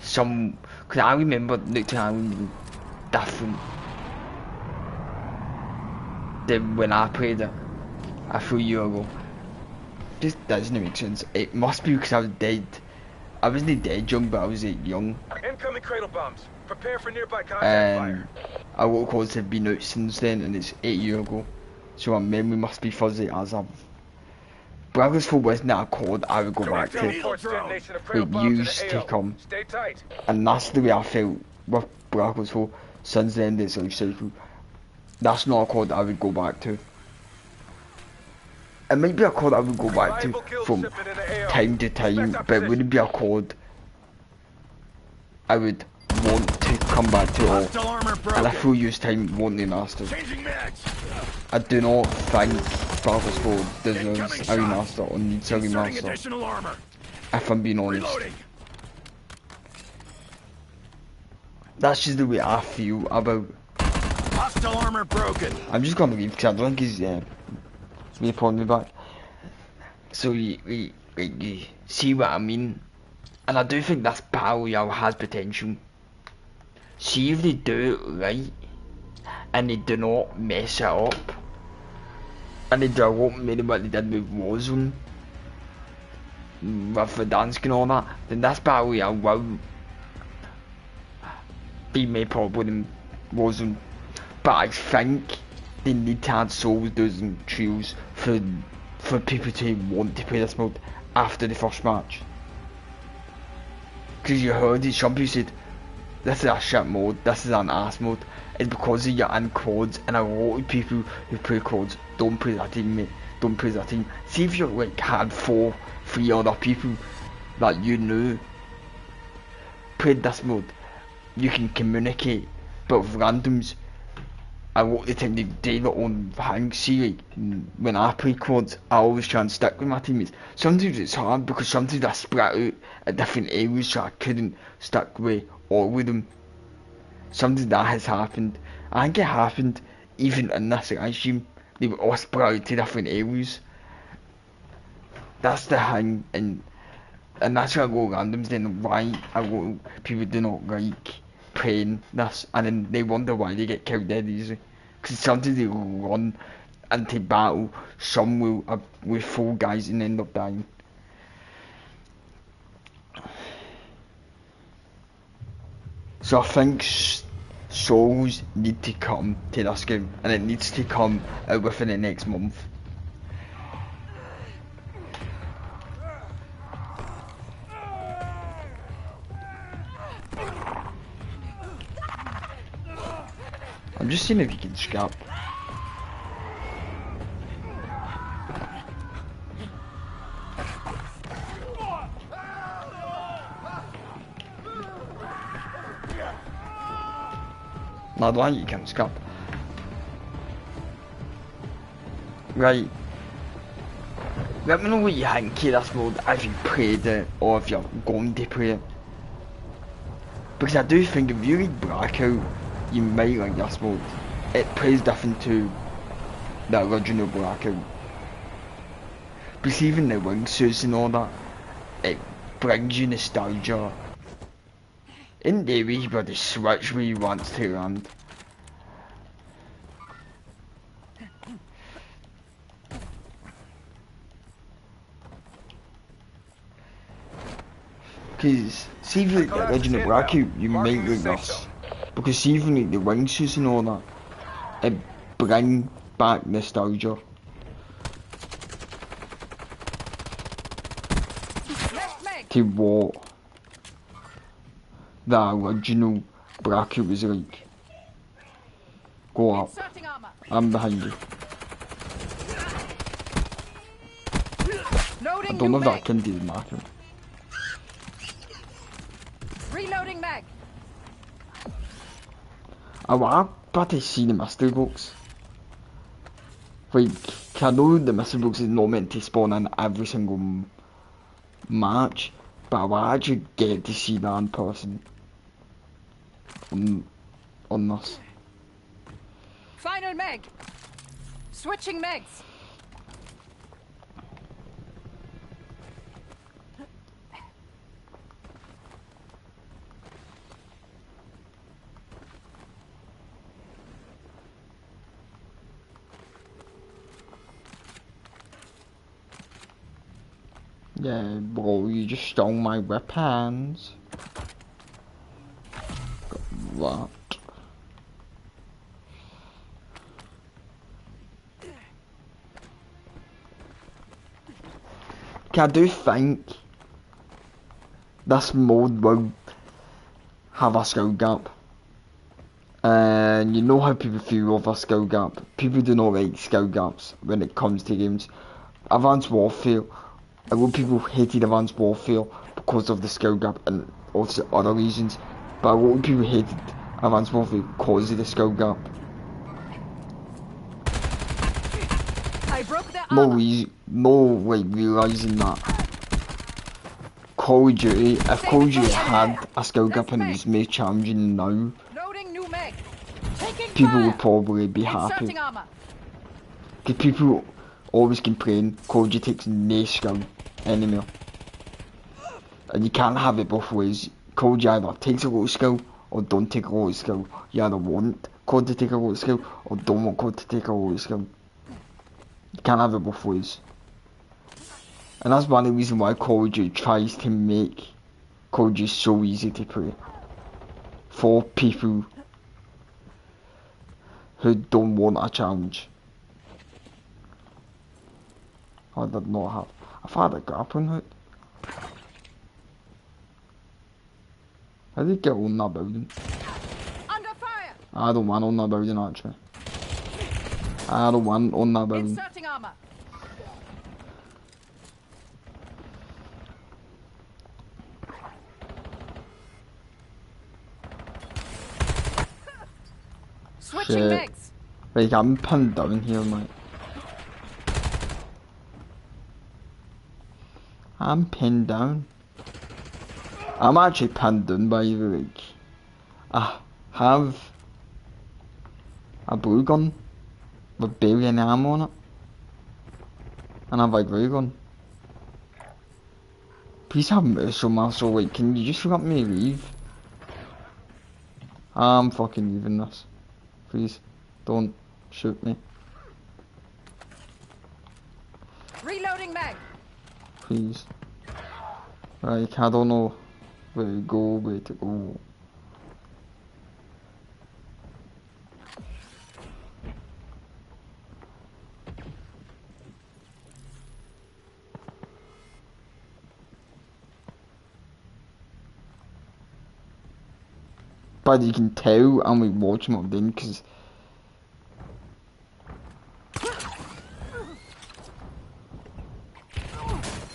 some, because I remember Nuketown Island being different than when I played it a few years ago. Just doesn't make sense. It must be because I was dead. I wasn't dead young, but I was young. Incoming cradle bombs. Prepare for nearby contact fire. A lot of codes have been out since then, and it's 8 years ago. So my memory must be fuzzy as I've. Blackout 4 wasn't a code I would go back to. Like, used to come. And that's the way I felt with Blackout 4 since the end of its life cycle. That's not a code I would go back to. It might be a code I would go back to from time to time, but it wouldn't be a code I would want to come back to all. And a full use time won't be mastered. I do not think Blackout 4 deserves a remaster or needs a remaster. If I'm being honest. That's just the way I feel about Hostile armor broken. I'm just gonna leave because I don't think he's upon me back. So you see what I mean? And I do think this battle royale has potential. See if they do it right and they do not mess it up. And they do a lot maybe what they did with Warzone. With the Dansk and all that, then this battle royale will be made probably than Warzone. But I think they need to add solos, duos and trios for people to want to play this mode after the first match. Because you heard it, some people said, this is a shit mode, this is an ass mode. It's because of you're in quads, and a lot of people who play quads don't play that team, mate. Don't play that team. See if you like had 3 other people that you knew played this mode, you can communicate. But with randoms, a lot of the time they do their own thing. See, like, when I play quads, I always try and stick with my teammates. Sometimes it's hard because sometimes I split out at different areas, so I couldn't stick with all of them. Sometimes that has happened. I think it happened even in this regime. They were all split out to different areas. That's the thing, and that's why I go randoms. Then why a lot of people do not like playing this, and then they wonder why they get killed dead easy. Because sometimes they will run into battle, some will with 4 guys and end up dying. So I think solos need to come to this game, and it needs to come out within the next month. I'm just seeing if you can scrap. No, I don't think you can scrap. Right. Let me know what you think of this mode, if you played it or if you're going to play it. Because I do think if you like Blackout, you might like this mode. It plays different to the original Blackout. Because even the wingsuits and all that, it brings you nostalgia. In the way where the switch where you want to land. Because see if you like the original Blackout, you might like this. Because see even like the wingsuits and all that, it brings back nostalgia. To what the original Blackout was like. Go up. I'm behind you. I don't know if that can do the marking. Reloading mag. I want to see the mystery box. Like, I know the mystery box is not meant to spawn in every single match, but I will actually get to see that in person on this. Final mag. Switching mags. Yeah, bro, you just stole my weapons. What? I do think this mode will have a skill gap. And you know how people feel over skill gap. People do not like skill gaps when it comes to games. Advanced Warfare, a lot of people hated Advanced Warfare because of the skill gap and also other reasons. But a lot of people hated Advanced Warfare because of the skill gap. I broke the No like realising that Call of Duty, if Call of Duty had a skill gap and it was more challenging now, people would probably be happy. Inserting armor. Because people always complain Call of Duty takes no skill anymore. And you can't have it both ways. Call of Duty either takes a lot of skill or don't take a lot of skill. You either want COD to take a lot of skill or don't want COD to take a lot of skill. You can't have it both ways. And that's one of the reasons why Call of Duty tries to make Call of Duty so easy to play. For people who don't want a challenge. I did not have. I've had a grappling hook. How did it get on that building? Under fire. I don't want on that building actually. I don't want on that building. Inserting armor. Switching Shit. legs. Like I'm pinned down here, mate. I'm pinned down. I'm actually pinned down by the like. I have a blue gun with barely any ammo on it. And I have a grey gun. Please have mercy on me, so like, can you just let me leave? I'm fucking leaving this. Please, don't shoot me. Reloading mag. Please. Like, I don't know where to go, where to go. But you can tell I'm like watching what I'm doing because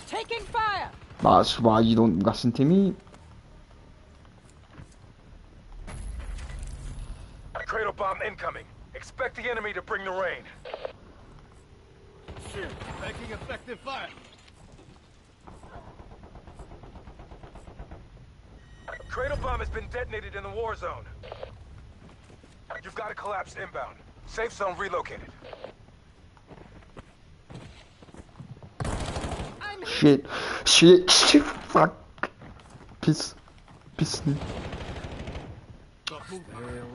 Taking fire. that's why you don't listen to me. Cradle bomb incoming. Expect the enemy to bring the rain. Making effective fire. Cradle bomb has been detonated in the war zone. You've got to collapse inbound. Safe zone relocated. Shit, fuck. Piss me.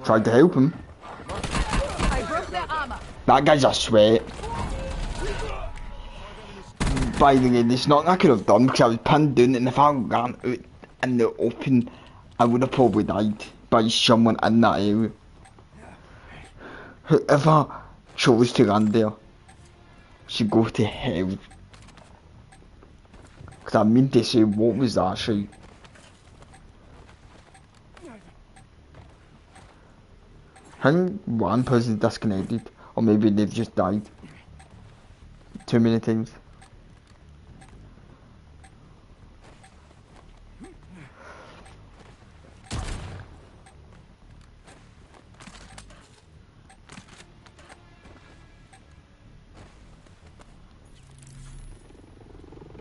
Tried to help him. I broke their armor. That guy's a sweat. By the way, there's nothing I could have done because I was pinned down, and if I ran out in the open, I would have probably died by someone in that area. Whoever chose to land there should go to hell. Because I mean to say, what was that shit? I think one person disconnected, or maybe they've just died too many times.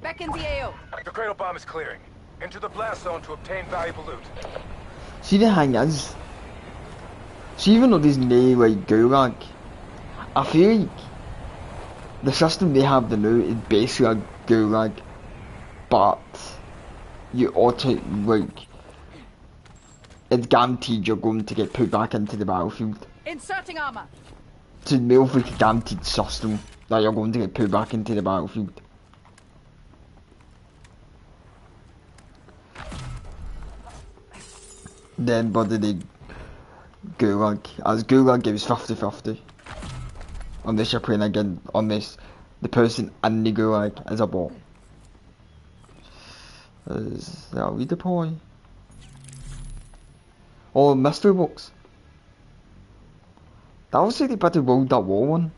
Back in the AO. The cradle bomb is clearing. Into the blast zone to obtain valuable loot. See, the thing is, see, even though there's no like gulag, I feel like the system they have now is basically a gulag, but you auto like it's guaranteed you're going to get put back into the battlefield. Inserting armor. It's more of like a guaranteed system that you're going to get put back into the battlefield. Then but the gulag, as gulag gives 50-50. Unless you're playing again, unless the person in the gulag is a bot. Is that a redeploy? Oh, mystery box. That was like they better roll that wall one.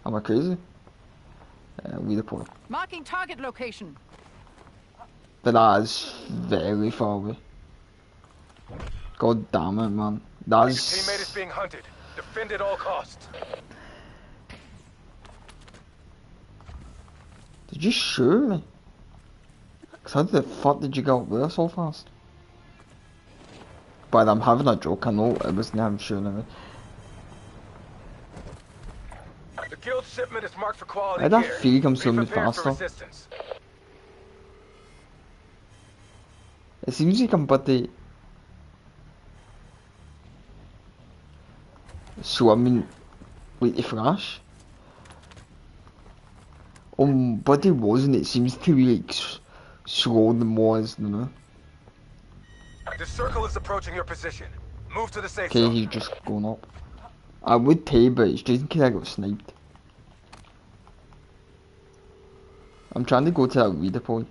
Am I crazy? Redeploy. Marking target location. But that is very far away. God damn it, man. Your That's... teammate is being hunted. Defend at all costs. Did you shoot me? Cause how the fuck did you get up there so fast? But I'm having a joke, I know it wasn't him shooting me. shipment is marked for quality I don't gear. feel I'm Be so much prepared for faster. resistance. It seems like I'm bloody swimming like the Flash. Bloody wasn't it? Seems to be like slower than was, you know. The circle is approaching your position. Move to the safe Okay, zone. he's just going up. I would tell, but it's just in case I got sniped. I'm trying to go to that reader point.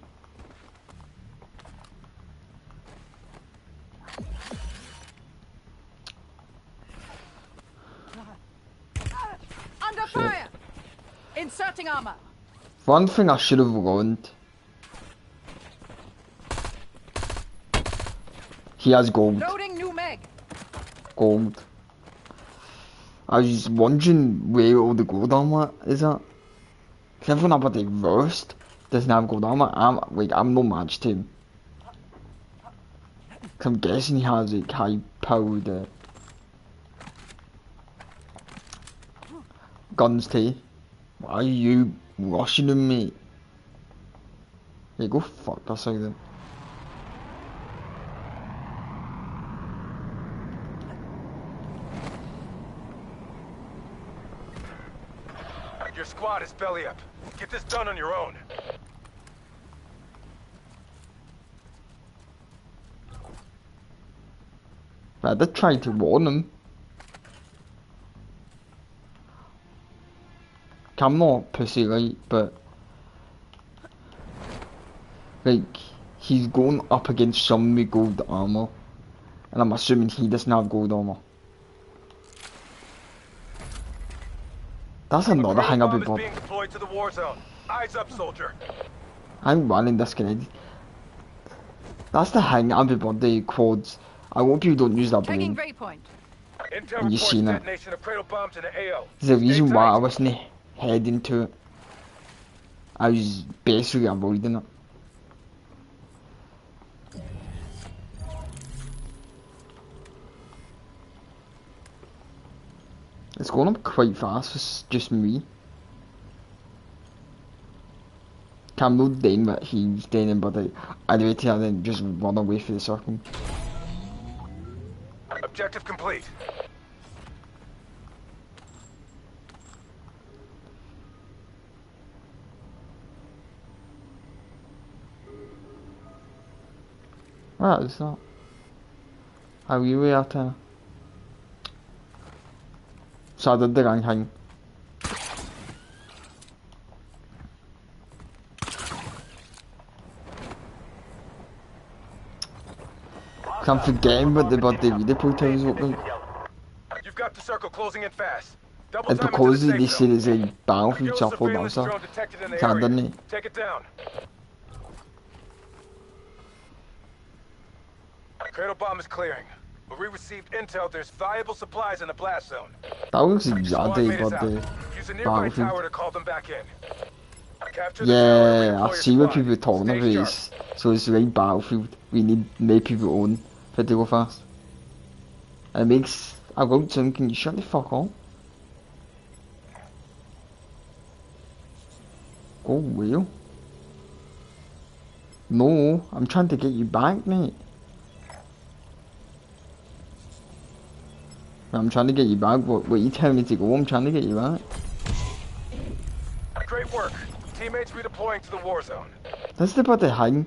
Under Shit. fire! Inserting armor. One thing I should have learned. He has gold. Loading new mag. Gold. I was wondering where all the gold armor is at. Cause everyone about the worst doesn't have gold armor. I'm no match to him. Cause I'm guessing he has like high powered guns too. Why are you rushing him, mate? Yeah, go fuck yourself then. Your squad is belly up. Get this done on your own. I did try to warn him. I'm not pussy, right? But like he's going up against some with gold armor, and I'm assuming he doesn't have gold armor. That's another hang up Bomb is about. being deployed to the war zone. Eyes up, soldier. I'm running this grenade. That's the hang up about the quads. I hope you don't use that Taking balloon. waypoint. Intel And you reports seen it. detonation of cradle bombs in the AO. There's a Stay reason why I tight. wasn't heading to it. I was basically avoiding it. It's going up quite fast, it's just me. I'm not doing what he's doing, but I'd rather than just run away for the circle. Objective complete. What is that? How are you out there? Så I did the wrong thing. I'm forgetting what the redeploy was open. You've got the circle closing in fast. Double And time because into the they safe said zone. it's a battlefield, so I thought that Surveillance was that. drone detected in the Can't, area. didn't he? Take it down. Cradle bomb is clearing. But we received intel there's valuable supplies in the blast zone. That looks Squad exactly mate is what out. the Use a nearby battlefield. tower to call them back in. Capture the tower and Yeah, redeploy I your see what squad. people are talking Stay about. sharp. Is, so it's like battlefield. We need make people own for it to go fast. And it makes I wrote to him, can you shut the fuck up? Go away. No, I'm trying to get you back, mate. I'm trying to get you back. What you telling me to go? I'm trying to get you back. Great work. Teammates redeploying to the war zone. That's the part of hang.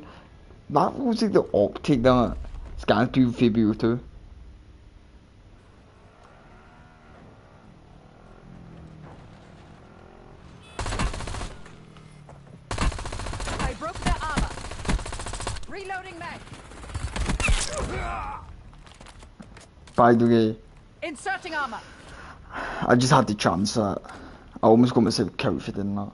That was like the optic that scans people for people too. I broke their armor. Reloading mag. By the way, Inserting armor. I just had the chance that I almost got myself killed for doing that.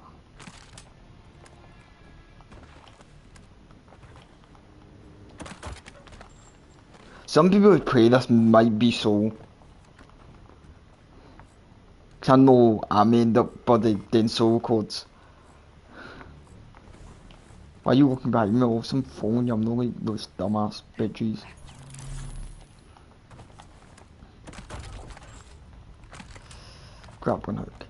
Some people who play this might be so. Cause I know I may end up doing solo codes. Why are you looking behind me with some phone? I'm not like those dumbass bitches. Grab one hook.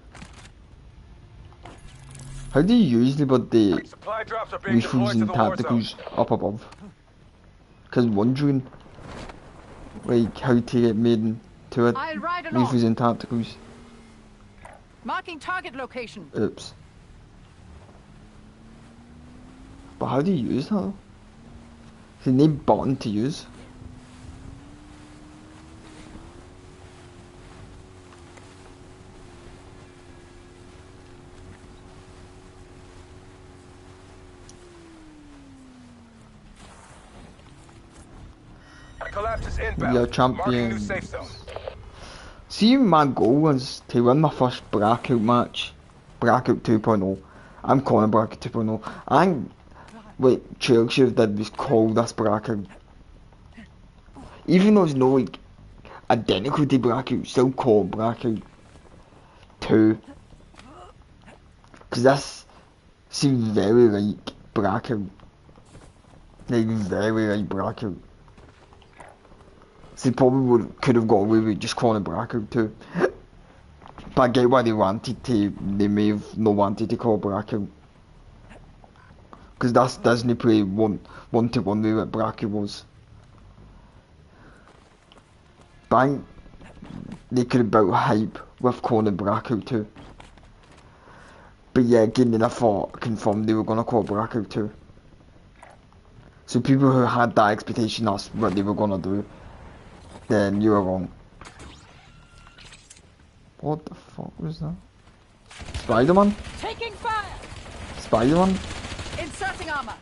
How do you usually put the Supply drops are being rifles deployed to and the war zone. tacticals up above? Because wondering, like, how to get made into it. I'll ride along. Rifles and tacticals. Marking target location. Oops. But how do you use that though? Is there no button to use? Collapse is inbound. We are Marking new champions. safe zone. See, my goal was to win my first Blackout match. Blackout 2.0. I'm calling it Blackout 2.0. I'm... Wait, Chelsea that was called this Blackout. Even though it's no, like, identical to Blackout, still called Blackout 2. Because this seems very like Blackout. Like, very like Blackout. So they probably could have got away with just calling it Blackout 2. But I get why they wanted to, they may have not wanted to call it Blackout. Because that's Disney play one to one way what Blackout was. Bang, they could have built hype with calling it Blackout 2. But yeah, again, then I thought confirmed they were gonna call it Blackout 2. So people who had that expectation that's what they were gonna do, then you were wrong. What the fuck was that? Spider-Man? Taking fire. Spider-Man? Inserting armor.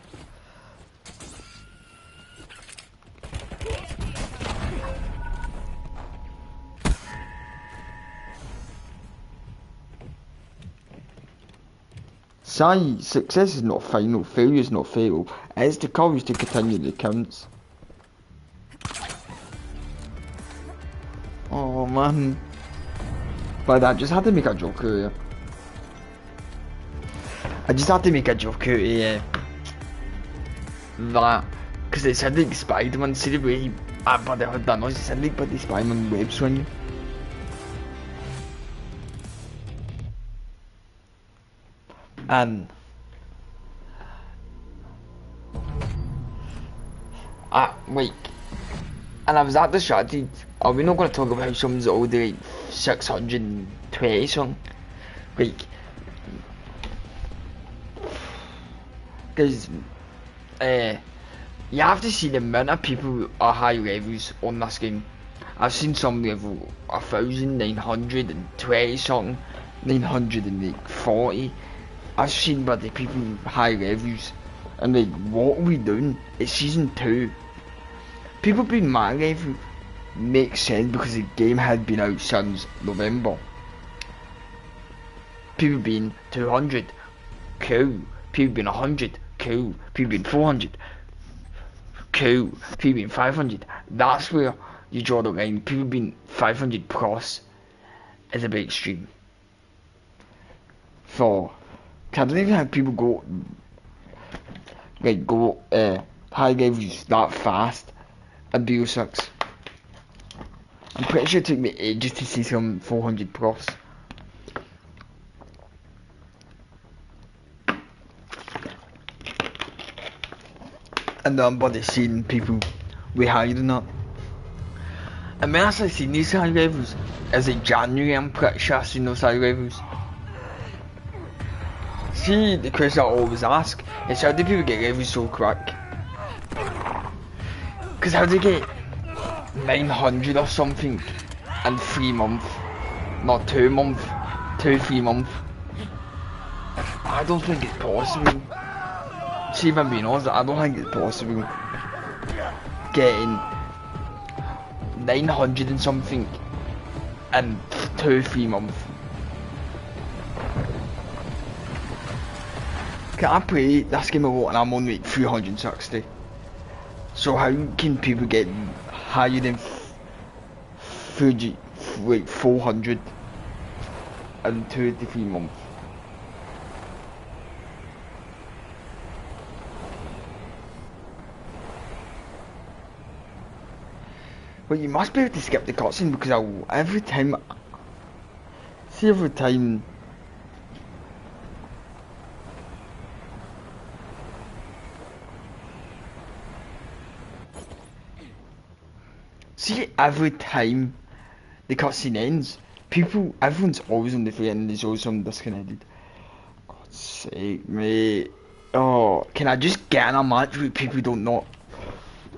Success is not final, failure is not fatal. It is the courage to continue that counts. Oh man. But I just had to make a joke out here. I just had to make a joke out here. That, because it sounded like Spider-Man, see the way he, but I heard that noise, it sounded like the Spider-Man web swinging. And wait, and I was at the strategy. Are we not going to talk about how someone's already like 620 something? Like, because you have to see the amount of people who are high levels on this game. I've seen some level 1,920 something, 940. I've seen by the people with high levels, and like, what are we doing? It's season 2. People being my level makes sense because the game had been out since November. People being 200, cool. People being 100, cool. People being 400, cool. People being 500. That's where you draw the line. People being 500 plus is a bit extreme. I don't even have people go high levels that fast at BO6. I'm pretty sure it took me ages to see some 400 plus. And I'm bloody seeing people way higher than that. And when I started seeing these high levels, as in January, I'm pretty sure I've seen those high levels. See, the question I always ask is how do people get levels so quick? Because how do they get 900 or something in 3 months? Not 2 months, 3 months. I don't think it's possible. See, if I'm being honest, I don't think it's possible getting 900 and something in 2-3 months. I play this game a lot and I'm on like 360. So how can people get higher than 400 in 2 to 3 months? Well, you must be able to skip the cutscene because every time See, every time the cutscene ends, everyone's always on the phone and there's always someone disconnected. God's sake, mate. Oh, can I just get in a match where people don't not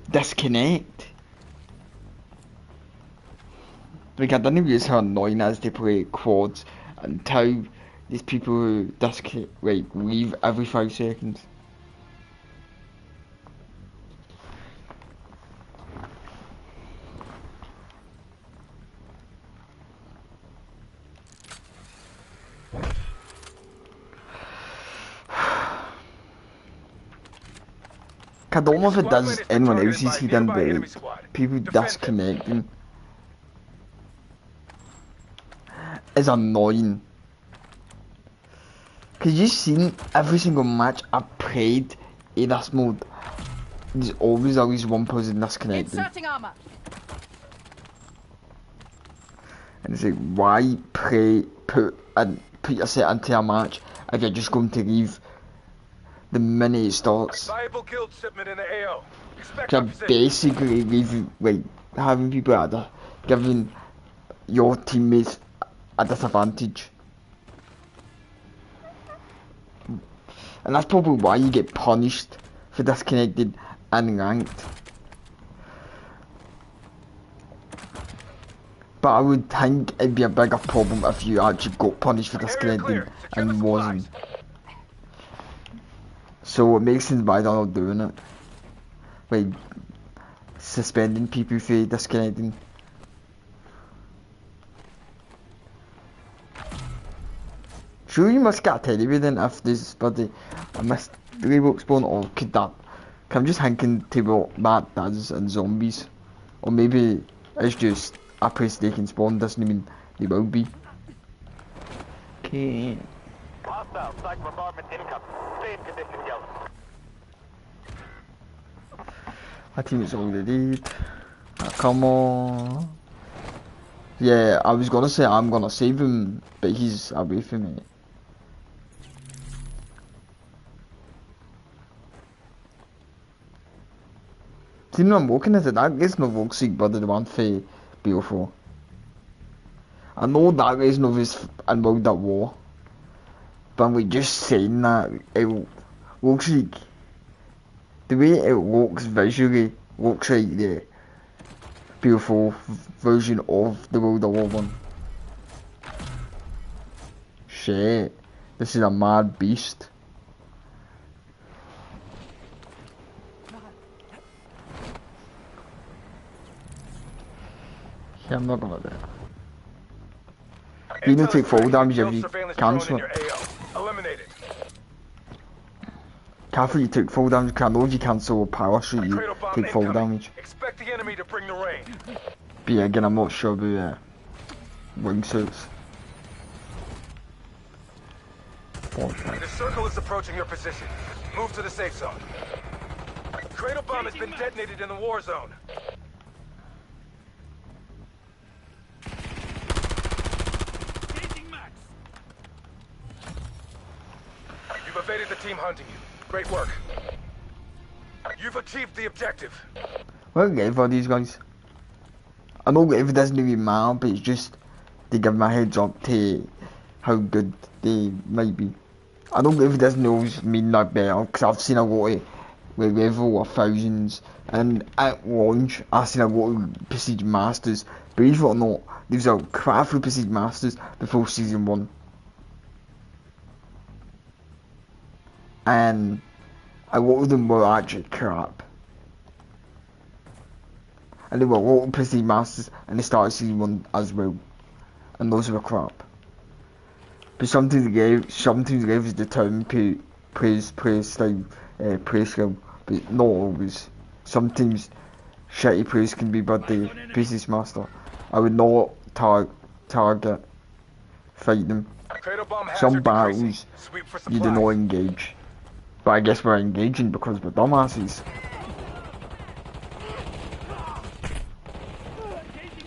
disconnect? Like, I didn't realize how annoying it is to play quads and how these people who disconnect, like, leave every 5 seconds. I don't know if it does anyone else's heat in, but people disconnecting is annoying. Cause you've seen every single match I've played in this mode, there's always at least one person disconnecting. Inserting armor. And it's like, why put yourself into a match if you're just going to leave the minute it starts? Valuable guild shipment in the AO. Expect You're opposition. basically leaving, like, having people giving your teammates a disadvantage. And that's probably why you get punished for disconnecting and ranked. But I would think it'd be a bigger problem if you actually got punished for disconnecting and wasn't. So it makes sense why they're not doing it. Like, suspending people for disconnecting. Sure, you must get a teddy then if there's bloody a mystery box spawn, or could that? I'm just thinking to what that does in zombies. Or maybe it's just a place they can spawn, doesn't mean they will be. Okay. Hostile psych bombardment incoming. Stay in condition, yellow. My team is already dead. Ah, come on. Yeah, I was gonna say I'm gonna save him, but he's away from me. See, no, I'm looking at it, that guy's no Volkswagen, but the one for BO4. I know that guy's no involved at war. But I'm like, just saying that, it looks like, the way it looks visually, looks like the BO4 version of the World War 1. Shit, this is a mad beast. Yeah, I'm not gonna do it. You don't take fall damage if you cancel it. Eliminated. Careful, you take fall damage, because I know if you cancel a power shoot, you take fall damage. Expect the enemy to bring the rain. But yeah, again, I'm not sure about wingsuits. The circle is approaching your position. Move to the safe zone. Cradle bomb has been detonated in the war zone. You've evaded the team hunting you. Great work. You've achieved the objective. Well, good for these guys. I know if it doesn't really matter, but it's just to give my heads up to how good they might be. I don't if it doesn't always mean that better, because I've seen a lot of level of thousands, and at launch I've seen a lot of Prestige Masters. Believe it or not, there's a crap for Prestige Masters before Season 1. And a lot of them were actually crap. And there were a lot of Prestige Masters and they started Season 1 as well. And those were crap. But sometimes they gave us the term praise style, praise skill, but not always. Sometimes shitty praise can be bad the Prestige Master. I would not target fight them. Some battles you do not engage. But I guess we're engaging because we're dumbasses.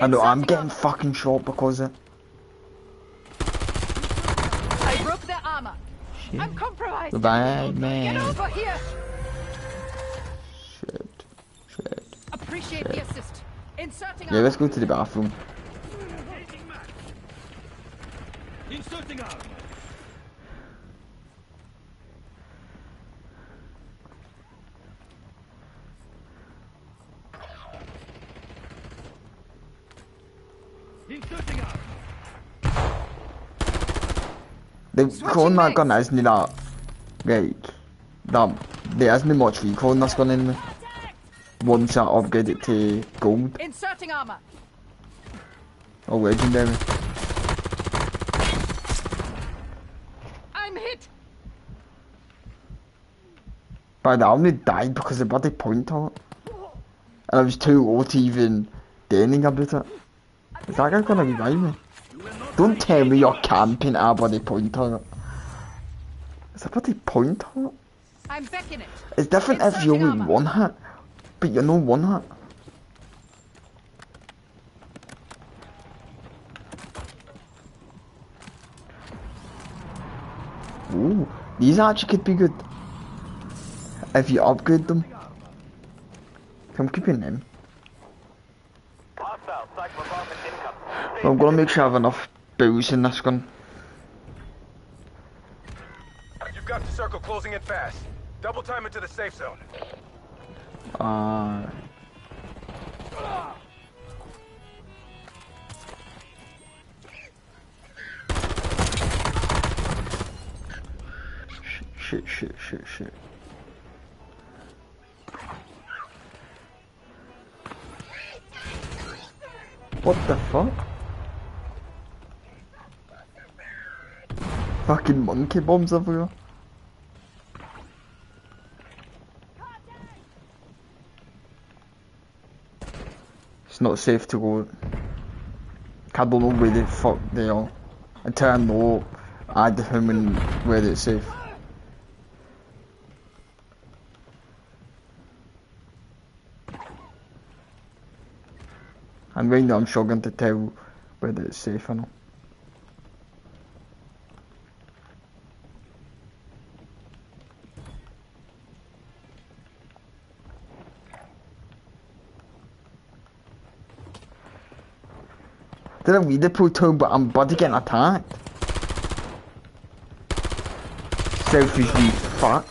I know I'm getting fucking shot because of it. I broke their armor. Shit. I'm compromised. Bye, man. Get over here. Shit. Appreciate the assist. Inserting Yeah, let's go to the bathroom. Inserting arm. Inserting arm. The recon that gun isn't that, like, that, there isn't much recon in this gun in there. Once I upgrade it to gold Inserting armor. or legendary. I'm hit. But I only died because the bloody point on it. And I was too low to even do anything about it. Is that guy gonna revive me? Don't tell me you're camping at a bloody point on it. Is a bloody point on it? I'm back in it. It's different if you Inserting only armor. one hit, but you're no one hit. Ooh, these actually could be good. If you upgrade them. I'm keeping them. I'm gonna make sure I have enough booze in this gun. You've got the circle closing in fast. Double time into the safe zone. Shit. What the fuck? Fucking monkey bombs everywhere. It's not safe to go. I don't know where the fuck they are. Until I know I determine where it's safe. And right now I'm struggling to tell whether it's safe or not. Did I read the pro but I'm bloody getting attacked? Selfish you fuck.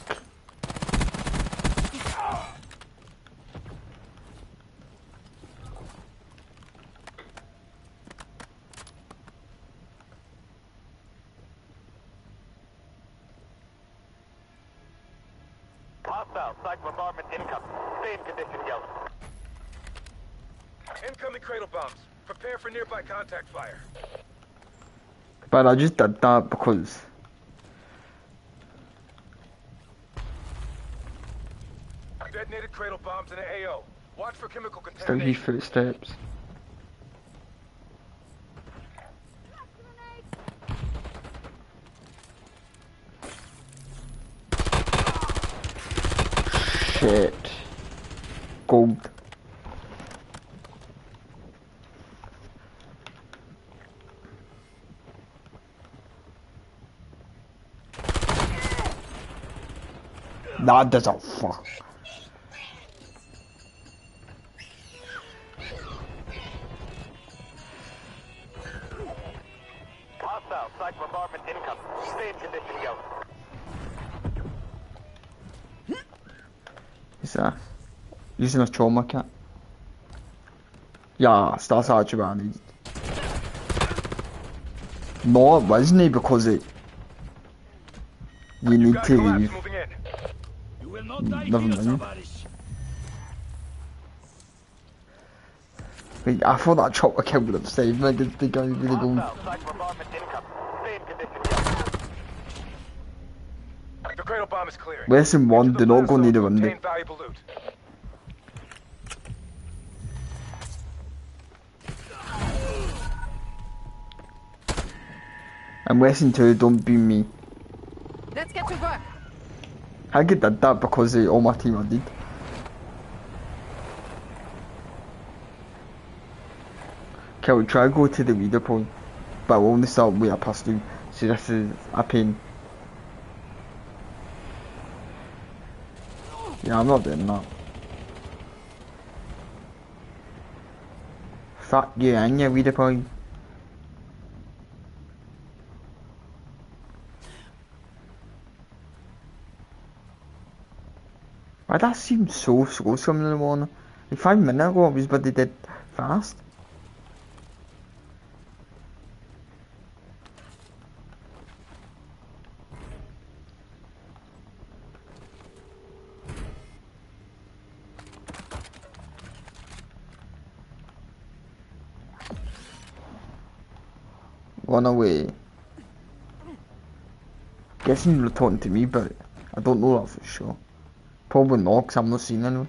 Hostile, site bombardment incoming. Stay in condition, yellow. Incoming cradle bombs. Prepare for nearby contact fire. But I just did that because Detonated cradle bombs in an AO. Watch for chemical still hear contamination. footsteps. Shit. Gold. That doesn't fuck. Hostile, site bombardment incoming. Stay in condition, yellow. Is that using a trauma kit? Yeah, that's actually what I needed. No, it wasn't because it. You need Got to collapse leave. moving in. You will not die Never here, mind. Tavares. Wait, I thought that chopper kill would have saved me against the guy with the gun. Hostile, site bombardment incoming. Stay in condition, yellow. The cradle bomb is clearing. Lesson 1, Enter do the not blast go zone near the to window. obtain valuable loot. And lesson 2, don't be me. Let's get to work. I did that because all my team are dead. Okay, we'll try to go to the reader point, but we'll only start way up past you. So this is a pain. Yeah, I'm not doing that. Fuck you and your redeploy. Why that seems so slow coming in the morning? Like 5 minutes ago, it was but they did fast. Run away. Guessing you were talking to me, but I don't know that for sure. Probably not, because I'm not seeing anyone.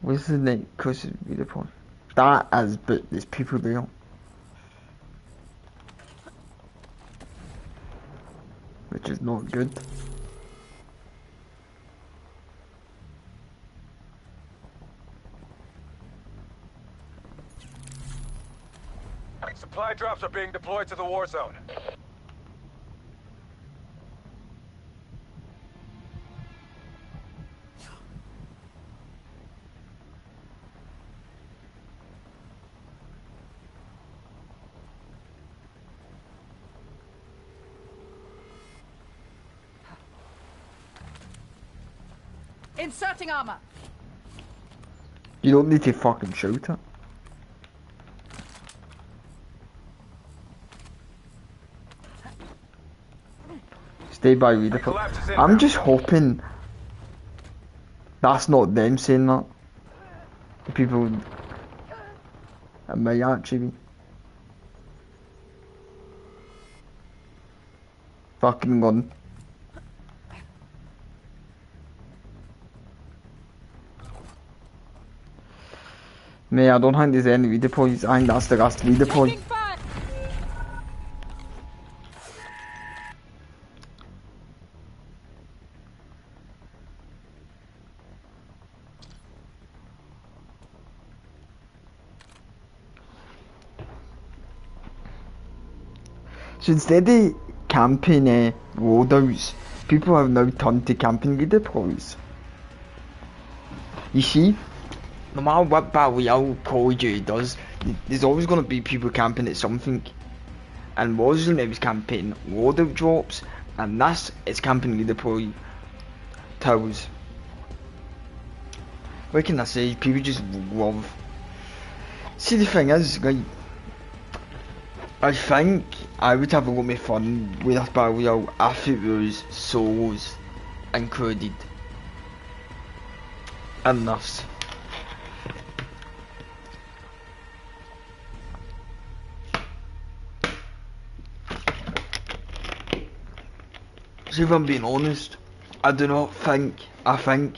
Where's the name? Curse video point. That is, but there's people there. Which is not good. Supply drops are being deployed to the war zone. Inserting armor. You don't need to fucking shoot it. Stay by redeploy. I'm just hoping that's not them saying that. The people it may actually be. Fucking gun. Mate, I don't think there's any redeploys. I think that's the last redeploy. So instead of camping loadouts, people have now turned to camping redeploys. You see, no matter what Battle Royale Call of Duty does, there's always going to be people camping at something. And Warzone, it was camping loadout drops, and this is camping redeploy towers. What can I say? People just love. See, the thing is, like, I think I would have a lot more fun with this Battle Royale if it was solos included in this. So if I'm being honest, I do not think, I think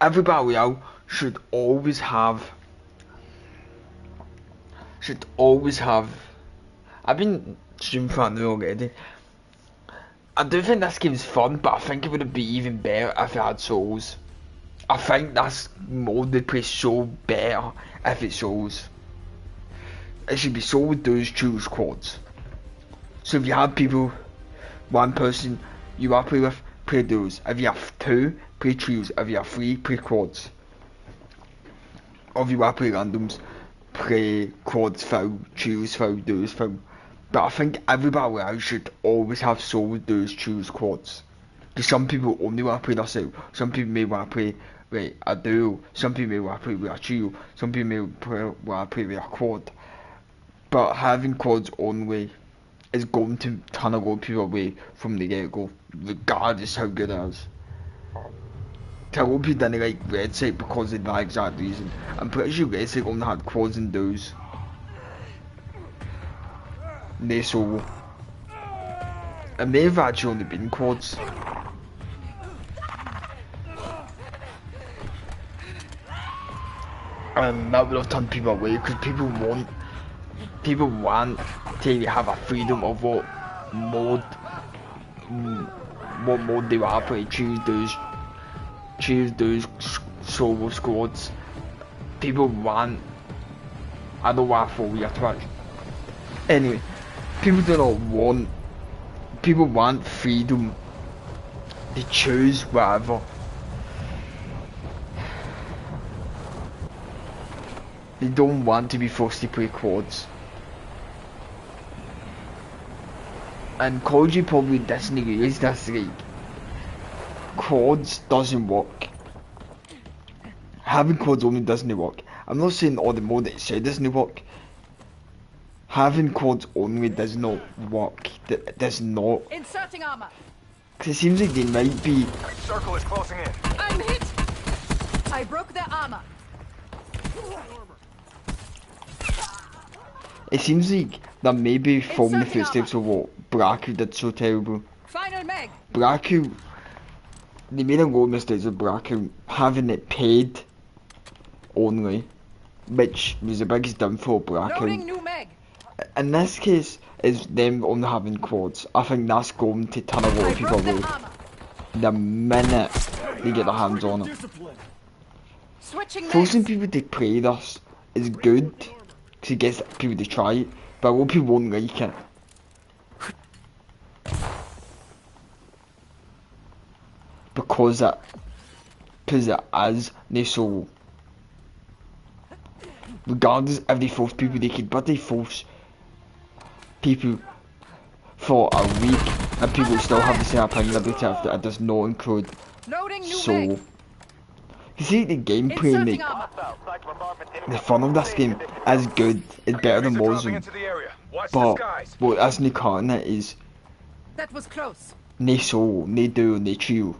every Battle Royale should always have, I've been streaming for it already. I do think this game's fun, but I think it would be even better if it had solos. I think this mode would play so better if it's solos. It should be solo duos, choose quads. So if you have people, one person you are play with, play duos. If you have two, play trios. If you have three, play quads. Or if you are play randoms, play quads foul, trios foul, duos foul. But I think every Battle Royale should always have solo duos, trios, quads. Because some people only want to play this out. Some people may want to play with a duo. Some people may want to play with a trio. Some people may want to play with a quad. But having quads only is going to turn a lot of people away from the get-go, regardless how good it is. To a lot of people didn't like Red Site because of that exact reason. I'm pretty sure Red Site only had quads and duos. No solo. And they've actually only been quads. And that would have turned people away because people want to have a freedom of what mode they want to play. Choose those solo squads. People want, I don't want to follow your Twitch. Anyway, people want freedom to choose whatever. they don't want to be forced to play quads. And Call of Duty probably doesn't realise this, like, quads doesn't work. Having quads only doesn't work. I'm not saying all the mode itself doesn't work. Having quads only does not work. Does not. Inserting armor. Because it seems like they might be. Circle is closing in. I'm hit. I broke their armor. It seems like that maybe following the Inserting footsteps of what Blackout did so terrible. Final mag. Blackout, they made a lot of mistakes with Blackout, having it paid only, which was the biggest downfall of Blackout. Loading new mag. In this case, is them only having quads. I think that's going to turn a lot I of people broke their away armor. the minute they get their hands on it. Discipline. Switching Forcing mags. people to play this is good, because it gets people to try it, but a lot of people won't like it. Because it is no so. Regardless if they force people, they could, but they force people for a week, and people still have the same opinion about it if it does not include. Loading new So, mag. you see, the gameplay and Inserting the, armor. the fun of this game is good. It's better than Enemies are dropping Warzone, into the area. Watch the but skies. what isn't cutting it is That was close. no solo, no duo, no trio.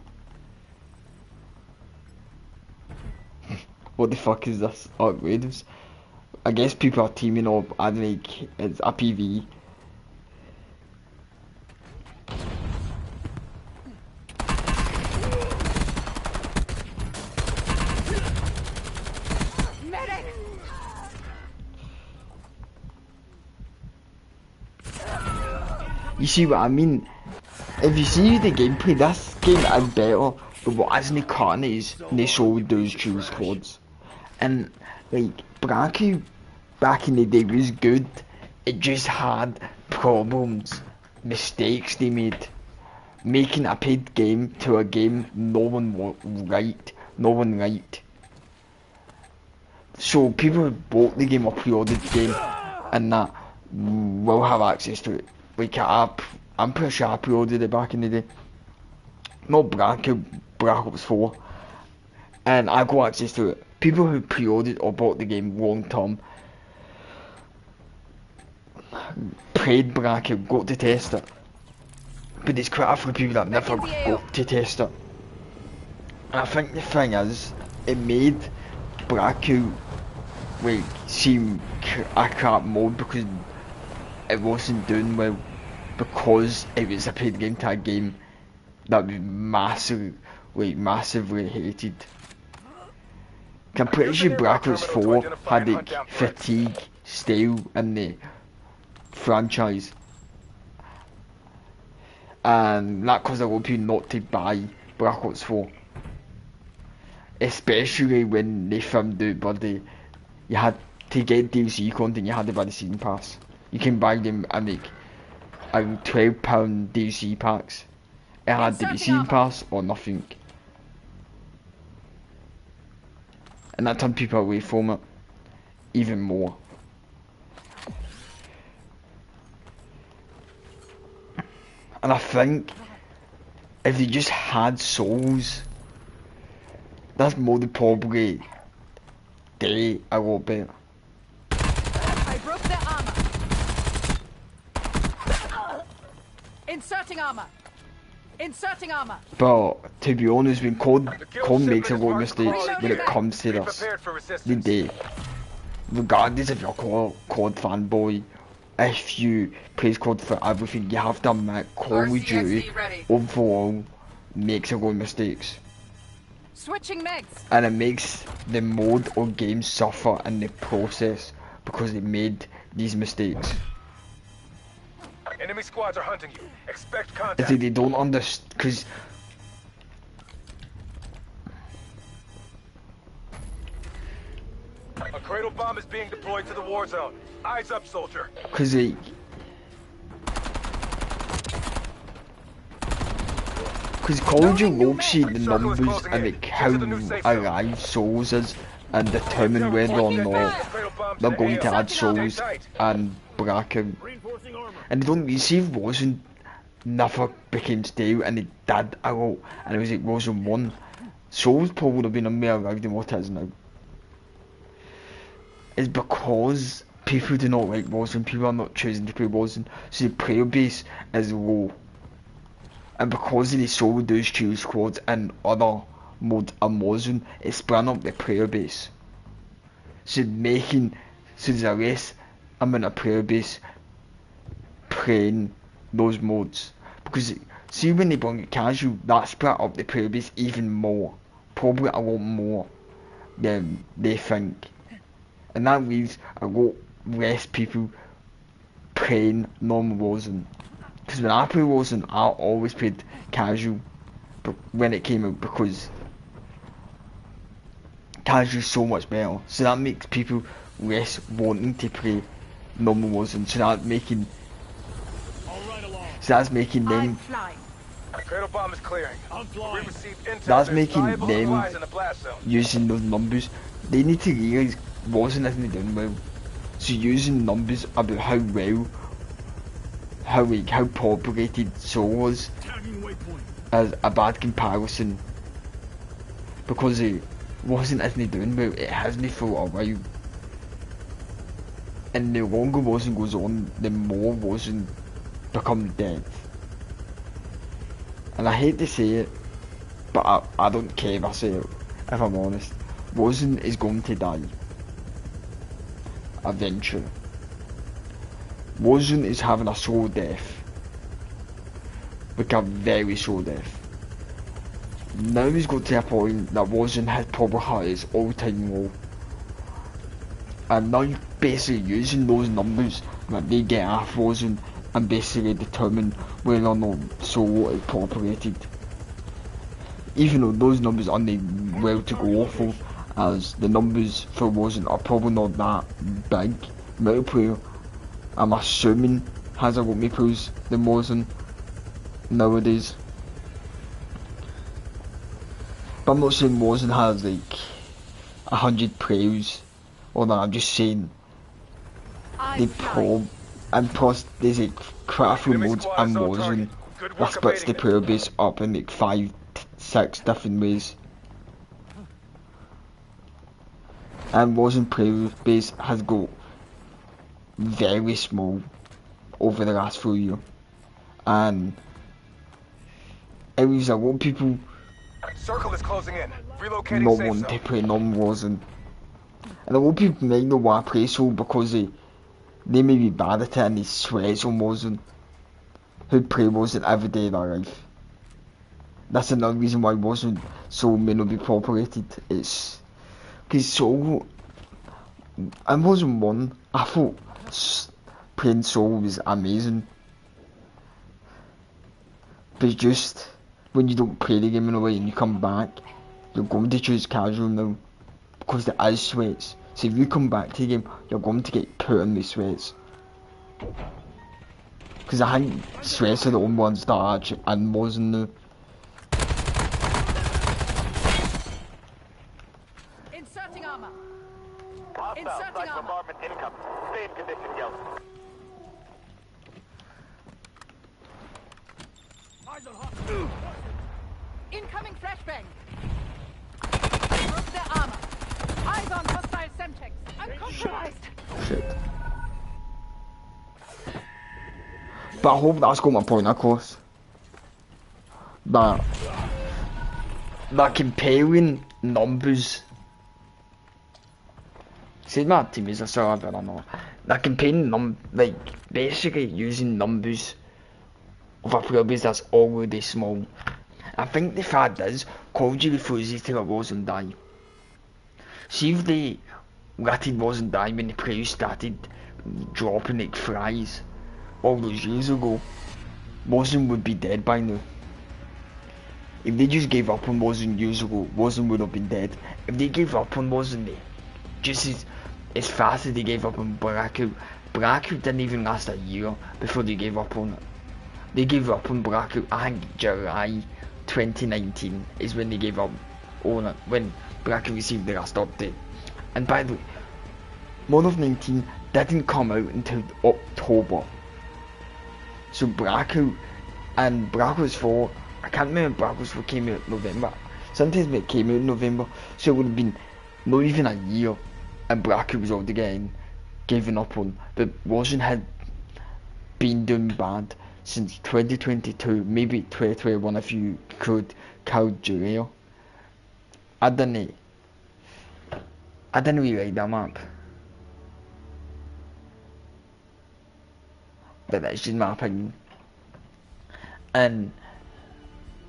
What the fuck is this? Oh, waves. I guess people are teaming up, I don't think it's a PV. Medic. You see what I mean? If you see the gameplay, this game is better, but what isn't cutting it is they show those choose quads. And like Blackout back in the day was good, it just had problems, mistakes they made. Making a paid game to a game no one liked. So people who bought the game or pre-ordered the game and that will have access to it. Like I'm pretty sure I pre-ordered it back in the day. Not Blackout, Black Ops 4. And I got access to it. People who pre-ordered or bought the game long term played Blackout, got to test it. But there's quite a few people that never got to test it. And I think the thing is, it made Blackout like seem a crap mode because it wasn't doing well, because it was a paid game to a game that was massively hated. I'm pretty sure Blackout 4 had like fatigue style in the franchise, and that caused a lot of people not to buy Black Ops 4, especially when they found out but you had to get DLC content, you had to buy the season pass. You can buy them and like £12 DLC packs. It had to be season pass or nothing, and that turned people away from it even more. And I think if they just had souls, that's more than probably they a lot better. I broke their armor. Inserting armor. Inserting armor. But to be honest, when COD makes a lot of mistakes when it comes to Be this, prepared for they resistance. do. Regardless if you're a COD fanboy, if you play COD for everything, you have to admit Call of Duty overall makes a lot of mistakes. Switching mags. And it makes the mode or game suffer in the process because it made these mistakes. Enemy squads are hunting you. Expect It's contact. like they don't understand, because A cradle bomb is being deployed to the war zone. Eyes up, soldier. like Call of Duty looks at the numbers and like how alive souls is and determine whether or not they're going to add Souls and Blackout. Reinforcing armor. And they don't receive Warzone never became stale, and it did a lot, and it was like Warzone 1. Souls probably would have been a more allowed than what it is now. It's because people do not like Warzone, people are not choosing to play Warzone, so the player base is low. And because they solely do choose squads and other modes on Warzone, it's spreading up the player base. So there's a less amount of player base playing those modes. Because see, when they bring it casual, that split up the player base even more. Probably a lot more than they think. And that leaves a lot less people playing normal Warzone. Because when I play Warzone, I always played casual when it came out, because casual is so much better. So that makes people less wanting to play normal Warzone. So that's making them. Cradle bomb is clearing. We received intel That's there's making valuable them supplies in the blast zone. using those numbers. They need to realise Warzone isn't doing well. So using numbers about how populated Seoul was as a bad comparison, because it isn't doing well. It hasn't for a while, and the longer Warzone goes on, the more Warzone becomes dead. And I hate to say it, but I don't care if I say it, if I'm honest. Warzone is going to die eventually. Warzone is having a slow death, like a very slow death. Now he's got to a point that Warzone has probably hit its all-time low, and now you're basically using those numbers that they get off Warzone and basically determine whether or not Solo is populated. Even though those numbers aren't well to go off of, as the numbers for Warzone are probably not that big. Multiplayer, I'm assuming, has a lot more players than Warzone nowadays. But I'm not saying Warzone has like 100 players or that. I'm just saying they and plus there's like quite a few modes and Warzone that splits the player base up in like 5-6 different ways. And Warzone player base has got very small over the last few years, and it leaves a lot of people Circle is closing in. Relocating not safe wanting zone. to play non-Warzone. And a lot of people might not want to play so because they may be bad at it and they sweat on Warzone, who play Warzone every day of their life. That's another reason why Warzone so may not be populated. It's because Solo, in Warzone 1, I thought playing Solo was amazing. But it's just, when you don't play the game in a way and you come back, you're going to choose casual now, because there is sweats. So if you come back to the game, you're going to get put in the sweats. Because I think sweats are the only ones that are actually in Warzone now. Inserting armor. Hostile Inserting strike armor. bombardment incoming. Stay in condition, Gil. Eyes on hostile. Incoming flashbang. I broke their armor. Eyes on hostile Semtex. I'm compromised. Shit. But I hope that's got my point across. That comparing numbers. See, my team is a server, I don't know. That comparing like basically using numbers of a player base that's already small. I think the fact is, Call of Duty refuses to let Warzone die. See if they let Warzone die when the players started dropping like flies all those years ago, Warzone would be dead by now. If they just gave up on Warzone years ago, Warzone would have been dead. If they gave up on Warzone, just as fast as they gave up on Blackout didn't even last a year before they gave up on it. They gave up on Blackout, I think July 2019 is when they gave up on it, when Blackout received the last update. And by the way, Modern Warfare 19 didn't come out until October. So Blackout and Blackout 4, I can't remember if Blackout 4 came out in November. Sometimes it came out in November, so it would have been not even a year, and Blackout was already getting given up on. But Warzone had been doing bad since 2022, maybe 2021 if you could count Julia. I didn't really like that map. But that's just my opinion. And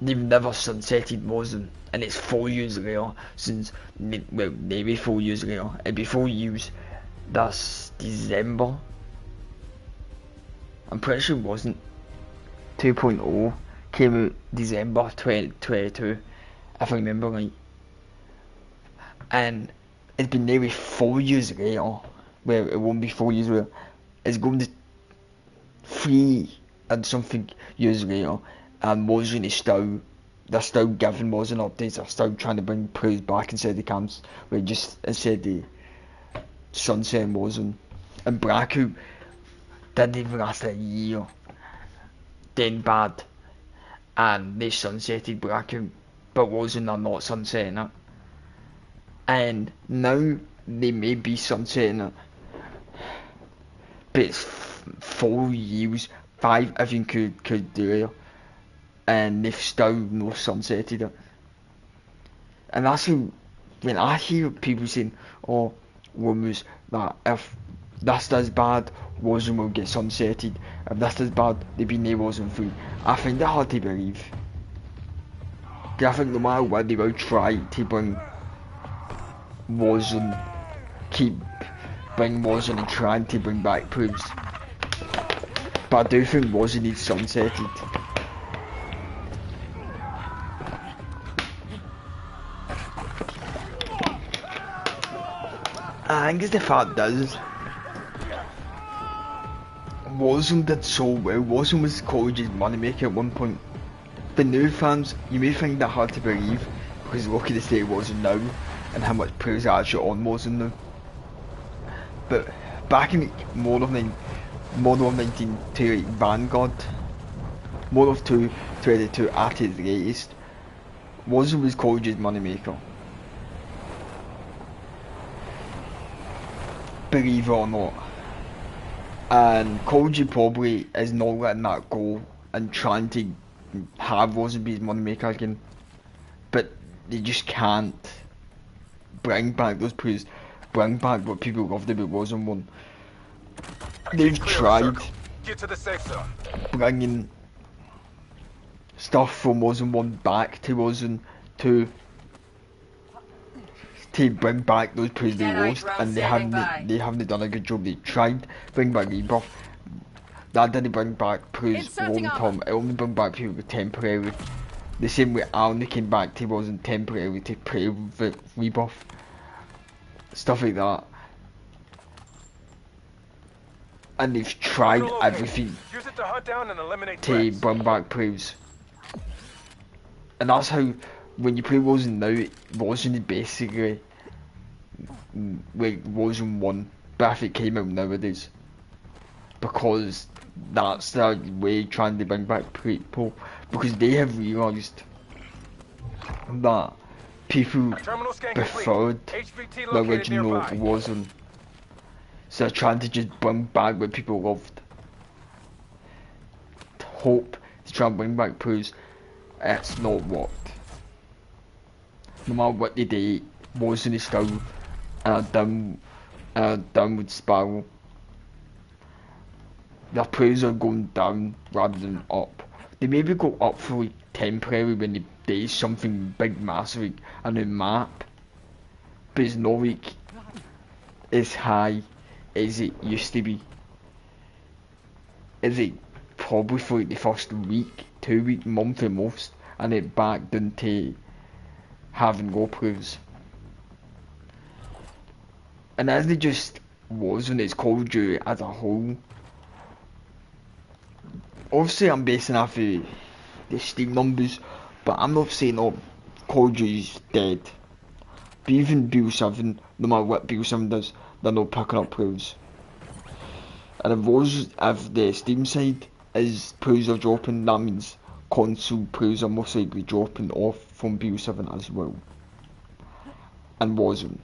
they've never sunsetted Warzone, and it's 4 years later since, well, maybe 4 years later, and before years, that's December. I'm pretty sure it wasn't. 2.0 came out December 2022, if I remember right. And it's been nearly 4 years later. Well, it won't be 4 years later. It's going to 3 and something years later, and Warzone is they're still giving Warzone updates. They're still trying to bring players back inside the camps, where just instead the sunset Warzone. And Blackout didn't even last a year. Then bad, and they sunsetted Blackout, but Warzone are not sunsetting it. And now they may be sunsetting it, but it's 4 years, 5 if you could do it, and they've still not sunsetted it. And that's how, when I hear people saying, oh, rumours that if this does bad, Warzone will get sunsetted, if this does bad, there'll be no Warzone 3. I find that hard to believe. I think no matter what, they will try to bring Warzone, bring Warzone and trying to bring back proofs. But I do think Warzone needs sunsetted. I think it's the fact does. Warzone did so well. Warzone was college's moneymaker at one point. The new fans, you may find that hard to believe, because look at the state of Warzone now, and how much players are actually on Warzone now. But back in Modern Warfare 19 to like Vanguard, Modern Warfare 2 22 at its latest, Warzone was college's moneymaker. Believe it or not. And Call of Duty probably is not letting that go and trying to have Warzone be his moneymaker again. But they just can't bring back those players, bring back what people loved about Warzone 1. They've tried Get to the safe zone. bringing stuff from Warzone 1 back to Warzone 2 to bring back those players they lost, and they haven't done a good job. They tried bring back Rebirth, that didn't bring back players long term. It only bring back people temporarily. The same way I only came back to Warzone temporarily to play with Rebirth, stuff like that. And they've tried everything Use it to hunt down and eliminate to threats. bring back players. And that's how, when you play Warzone now, Warzone is basically like Warzone 1, but if it came out nowadays. Because that's the way trying to bring back people, because they have realised that people preferred the original Warzone. So they're trying to just bring back what people loved. Hope to try and bring back players. It's not worked. No matter what they do, Warzone is still a downward spiral. Their players are going down rather than up. They maybe go up for like temporary when they do something big, massive, like a new map, but it's not like as high as it used to be. It's like probably for like the first week, 2 week, month at most, and it back down to having no players. And as they just Warzone, it's Call of Duty as a whole. Obviously I'm basing off of the Steam numbers, but I'm not saying, oh, Call of Duty's dead. But even BO7, no matter what BO7 does, they're not picking up players. And if the Steam side is players are dropping, that means console players are most likely dropping off from BO7 as well. And Warzone.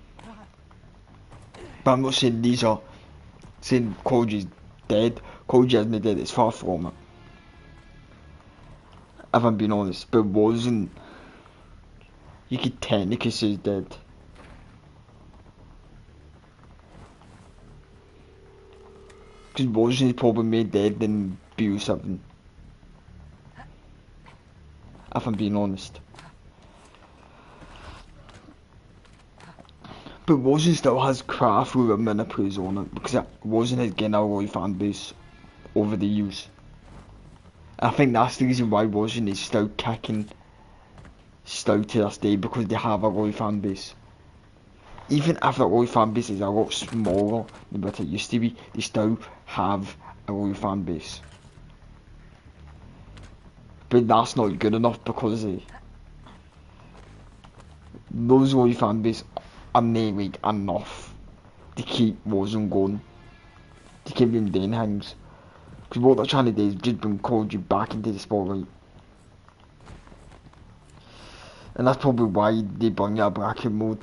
But I'm not saying these are saying Call of Duty's dead. Call of Duty isn't dead, it's far from it. If I'm being honest, but Warzone, you could technically say it's dead. Because Warzone is probably more dead than BO7. If I'm being honest. But Warzone still has craft with a mini players on it, because Warzone has gained a loyal fan base over the years. I think that's the reason why Warzone is still kicking still to this day, because they have a loyal fan base. Even if the loyal fan base is a lot smaller than what it used to be, they still have a loyal fan base. But that's not good enough, because those loyal fan base are not like enough to keep Warzone going, to keep them doing things. Because what they're trying to do is just bring Call of Duty back into the spotlight. And that's probably why they bring out Blackout mode.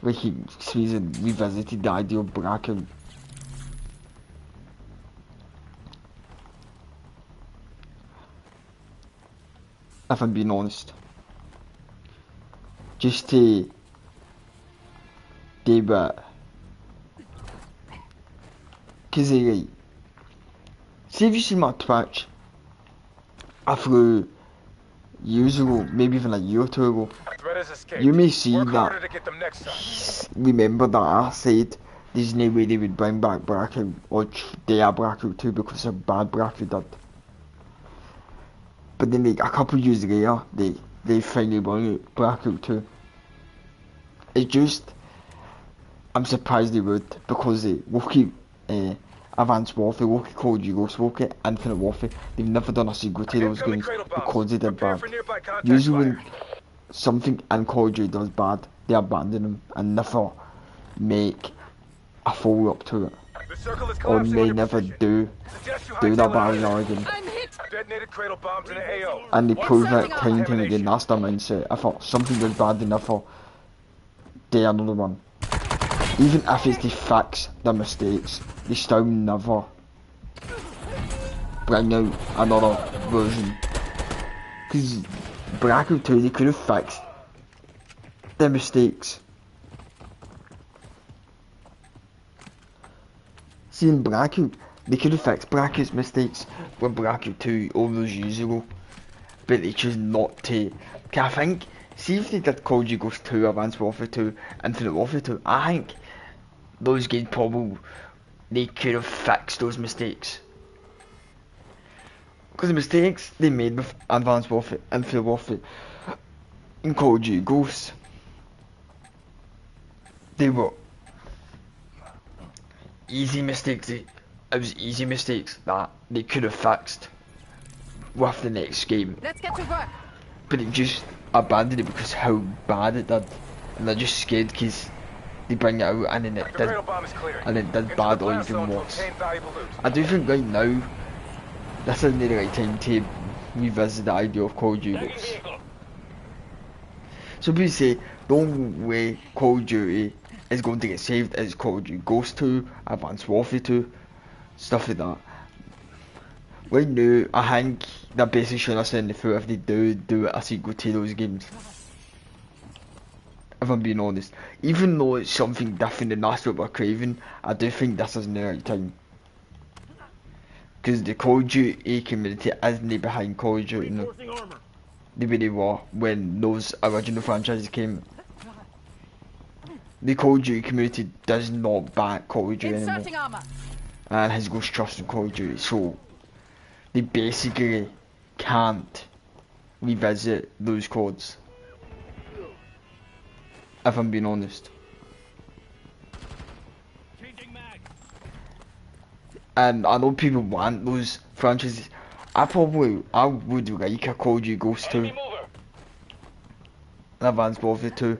Like he revisited the idea of Blackout. If I'm being honest. Just to do that. Cause like, see if you see my Twitch a few years ago, maybe even a year or two ago, you may see that, remember that I said there's no way they would bring back Blackout, or they are Blackout 2 because of bad Blackout did. But then like, a couple of years later, they finally bring out Blackout 2. It's just, I'm surprised they would, because they Loki, Advanced Warfare, Loki Call of Duty Ghost Loki, Infinite Warfare, they've never done a sequel to those games because they did bad. Usually when something in Call of Duty does bad, they abandon them and never make a follow-up to it. Or may never do that bad in our game. And they prove it time and time again, that's their mindset. If something goes bad, they never do another one. Even if it's to fix their mistakes, they still never bring out another version. Because Blackout 2, they could have fixed their mistakes. See, in Blackout, they could have fixed Blackout's mistakes with Blackout 2 all those years ago. But they chose not to. I think, see if they did Call of Duty Ghost 2, Advanced Warfare 2, Infinite Warfare 2, I think those games probably, they could have fixed those mistakes. Because the mistakes they made with Advanced Warfare, Infinite Warfare, and Call of Duty Ghosts, they were easy mistakes. It was easy mistakes that they could have fixed with the next game. Let's get to work. But they just abandoned it because how bad it did, and they're just scared because they bring it out and then it did bad or even worse. I do think right now this isn't the right time to revisit the idea of Call of Duty. So people say the only way Call of Duty is going to get saved is Call of Duty Ghost 2, Advanced Warfare 2, stuff like that. Right now, I think they're basically showing us in the foot if they do a sequel to those games. If I'm being honest. Even though it's something different than that's what we're craving, I do think this isn't the right time. Because the Call of Duty community isn't behind Call of Duty now. The way they were when those original franchises came. The Call of Duty community does not back Call of Duty anymore. And has lost trust in Call of Duty, so they basically can't revisit those codes. If I'm being honest. And I know people want those franchises. I would like a Call of Duty Ghost 2. in Advanced Warfare 2,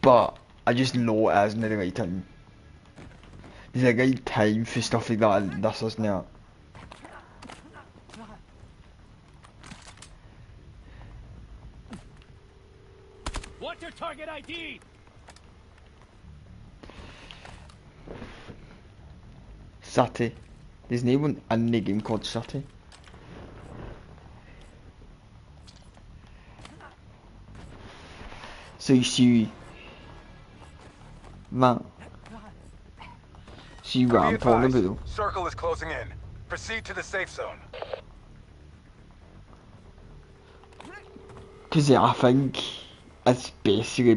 but I just know it isn't the right time. There's a right time for stuff like that, and this isn't it. What's your target ID? City. There's no one in the game called City. So you see that. See what I'm talking Be about? advised, circle is closing in. Proceed to the safe zone. Because I think it's basically a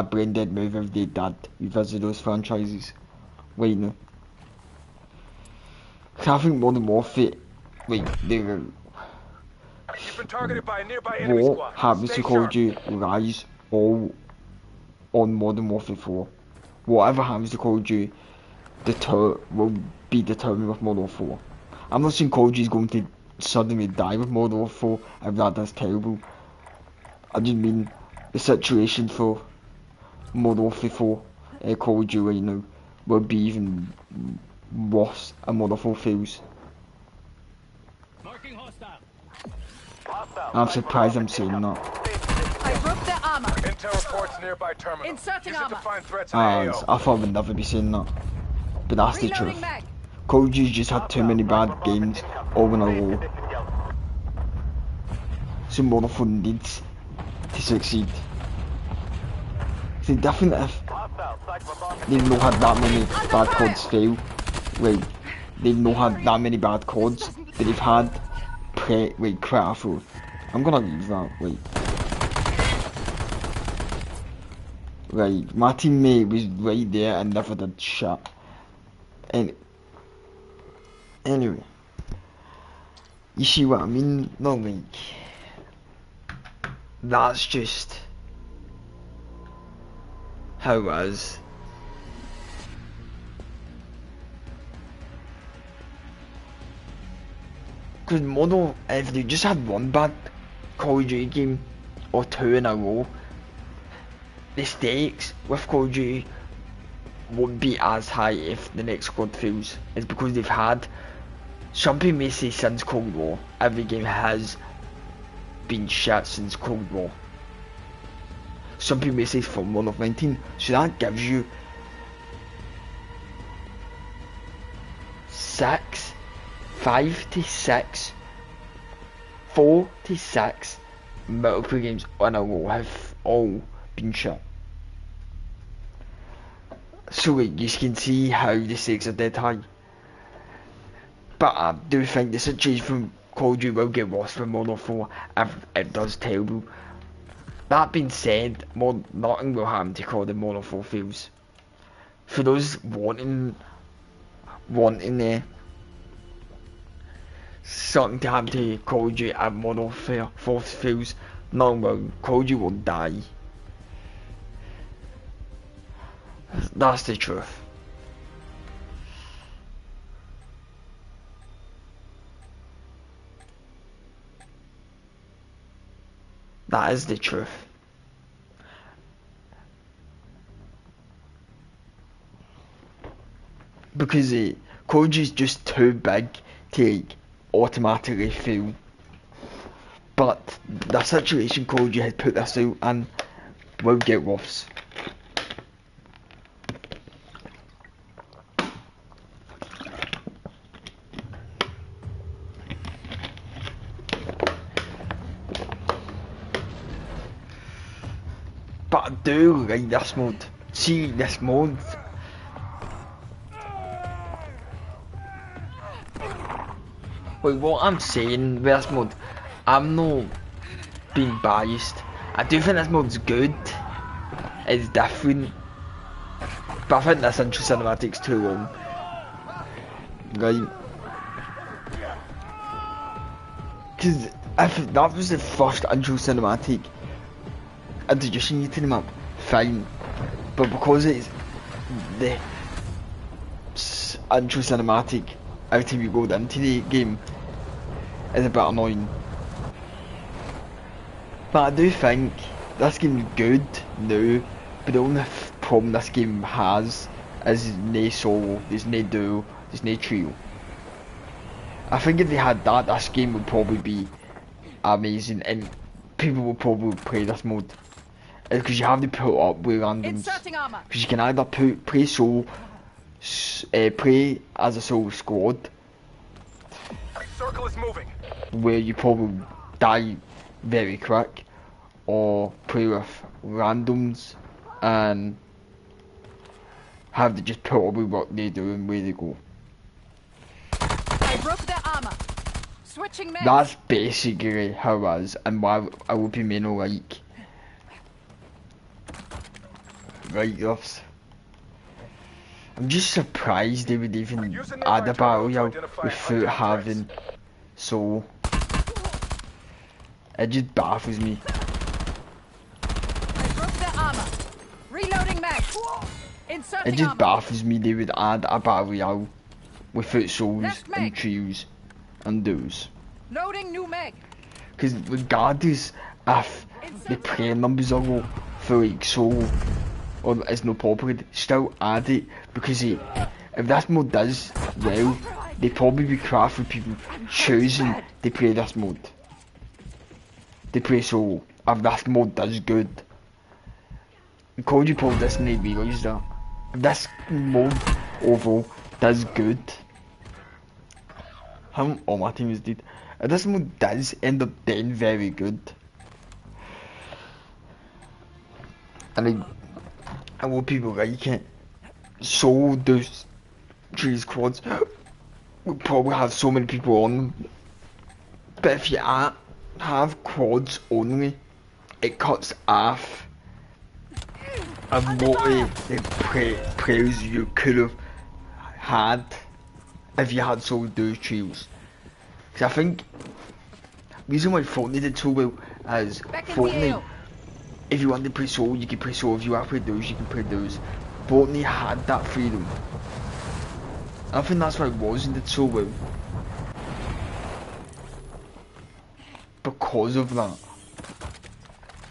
brain dead move if they did revisit those franchises right now. Cause I think Modern Warfare, like, they were, You've been targeted by a nearby enemy what squad. happens Stay to Call of sharp. Duty relies all on Modern Warfare 4. Whatever happens to Call of Duty, will be determined with Modern Warfare 4. I'm not saying Call of Duty is going to suddenly die with Modern Warfare 4 if that's terrible. I just mean the situation for Modern Warfare 4 Call of Duty right now will be even worse and Modern Warfare fails. Marking hostile. I'm surprised I'm saying that. I broke their armor. Intel reports nearby terminal. Inserting Use it to armor. find threats in the AO. I thought I would never be saying that. But that's the Reloading truth. mag. Call of Duty's just had too many bad games all in a row. So Modern Warfare needs to succeed. See, definitely if they've not had that many bad CODs fail, like, they've not had that many bad CODs, but they've had critical. I'm gonna leave that, like, my teammate was right there and never did shit. And anyway, you see what I mean? No, like, that's just how it is. Because Model, if they just had one bad Call of Duty game or two in a row, the stakes with Call of Duty won't be as high if the next squad fails. It's because they've had, some people may say since Cold War, every game has been shit since Cold War. Some people may say from 1 of 19, so that gives you 5 to 6, 4 to 6 multiple games in a row have all been shit. So like, you can see how the stakes are dead high. But I do think the situation from Call of Duty will get worse for Modern Warfare if it does terrible. That being said, nothing will happen to Call of Modern Warfare fails. For those wanting something to happen to Call of Duty at Modern Warfare 4 fails, nothing will. Call of Duty won't die. That's the truth. That is the truth. Because Call of Duty is just too big to like, automatically fail. But the situation Call of Duty has put this out in will get worse. But I do like this mode. See, this mode. Wait, what I'm saying with this mode, I'm not being biased. I do think this mode's good. It's different. But I think this intro cinematic's too long. Right. Because if that was the first intro cinematic introducing you to the map, fine. But because it's the intro cinematic every time you go into the game, it's a bit annoying. But I do think this game's good now, but the only problem this game has is there's no solo, there's no duo, there's no trio. I think if they had that, this game would probably be amazing, and people would probably play this mode. Because you have to put up with randoms. Inserting armor. Because you can either play solo, play as a solo squad, Circle is moving. where you probably die very quick, or play with randoms and have to just put up with what they do and where they go. I broke their armor. Switching men. That's basically how it is, and why I would be mainly like write-offs. I'm just surprised they would even add a battle royale without having solo. It just baffles me. I broke their armor. Reloading mag. Inserting It just armor. baffles me they would add a battle royale without solos Left and mag. trios and duos. Loading new mag. Because regardless if the player numbers are low for like solo or it's not popular, still add it, because if this mode does well, they probably be crap for people choosing to play this mode. They play solo. If this mode does good, Call you Paul Disney realised that if this mode overall does good, how all my team is dead. If this mode does end up being very good, and I want people like it, so those trees quads will probably have so many people on them. But if you have quads only, it cuts off of what the players you could have had if you had solo duo trios. Because I think the reason why Fortnite did so well is Fortnite, if you want to play solo, you can play solo. If you want to play duos, you can play duos. Fortnite had that freedom. I think that's why Warzone did so well. Because of that.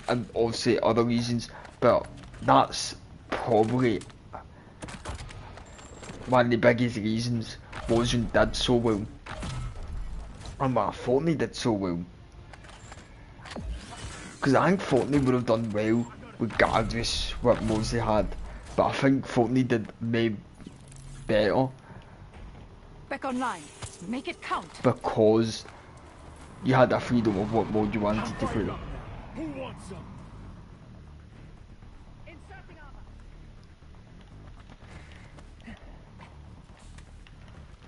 And obviously other reasons, but that's probably one of the biggest reasons Warzone did so well. And why Fortnite did so well. Because I think Fortnite would have done well regardless what modes they had. But I think Fortnite did maybe better Back online. Make it count. because you had that freedom of what mode you wanted to play. Who wants some? Inserting armor.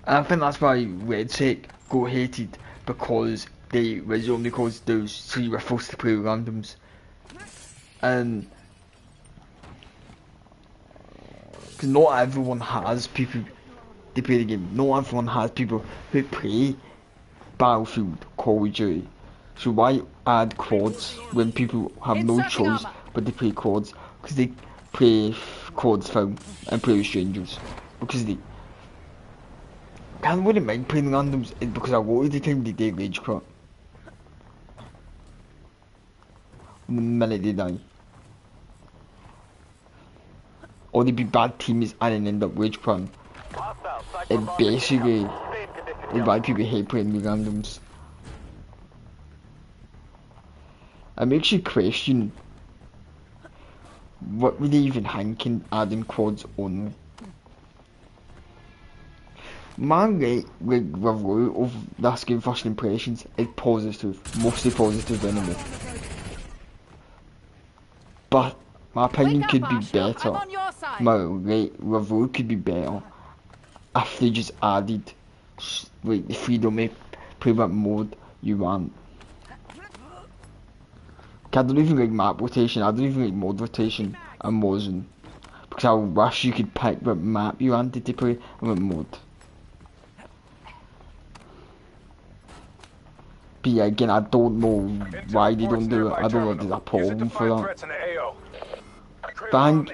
And I think that's why Red Tech got hated, because they was only because those three were forced to play with randoms. And because not everyone has people to play the game. Not everyone has people who play Battlefield, Call of Duty. So why add quads when people have no Inserting choice armor. but to play quads? Because they play quads film and play with strangers. Because they wouldn't mind playing randoms, because a lot of the time they do rage quit the minute they die. Or they be bad teams and then end up rage quitting. And basically is why people hate playing with randoms. It makes you question what were they even thinking adding quads only. My review of this game first impressions is positive, mostly positive anyway. But my opinion Wake up, could be Marshall. better. I'm on your side. My review could be better if they just added like the freedom to play what mode you want. I don't even like map rotation, I don't even like mode rotation and Warzone. Because I wish you could pick what map you wanted to play and what mode. But yeah, again, I don't know why they don't do it. I don't know if there's a problem for that. But I think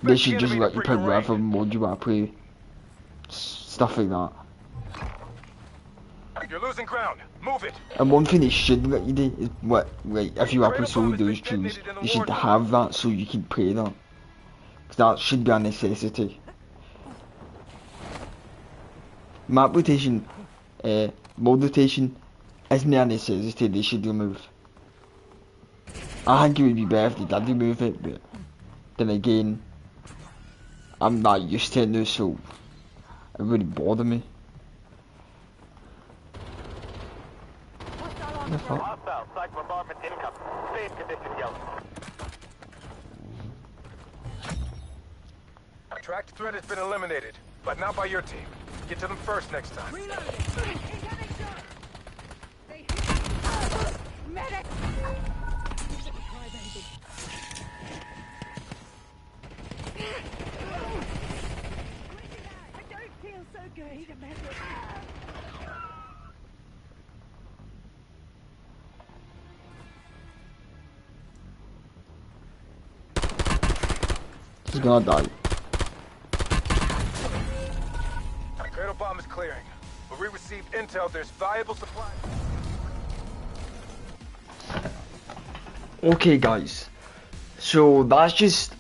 they should just let you play whatever mode you want to play. Stuff like that. You're losing ground. Move it. And one thing they should let you do is what, like, if you upload solo those tunes, you should have that so you can play that. Because that should be a necessity. Map rotation, mode rotation isn't a necessity, they should remove. I think it would be better if they did remove it, but then again, I'm not used to it now, so it wouldn't bother me. What the fuck? Hostile, site bombardment incoming. Safe condition yellow. Tracked threat has been eliminated, but not by your team. Get to them first next time. Medic! I don't feel so good. Need a medic. He's gonna die. Cradle bomb is clearing, but we received intel there's valuable supplies. Okay guys, so that's just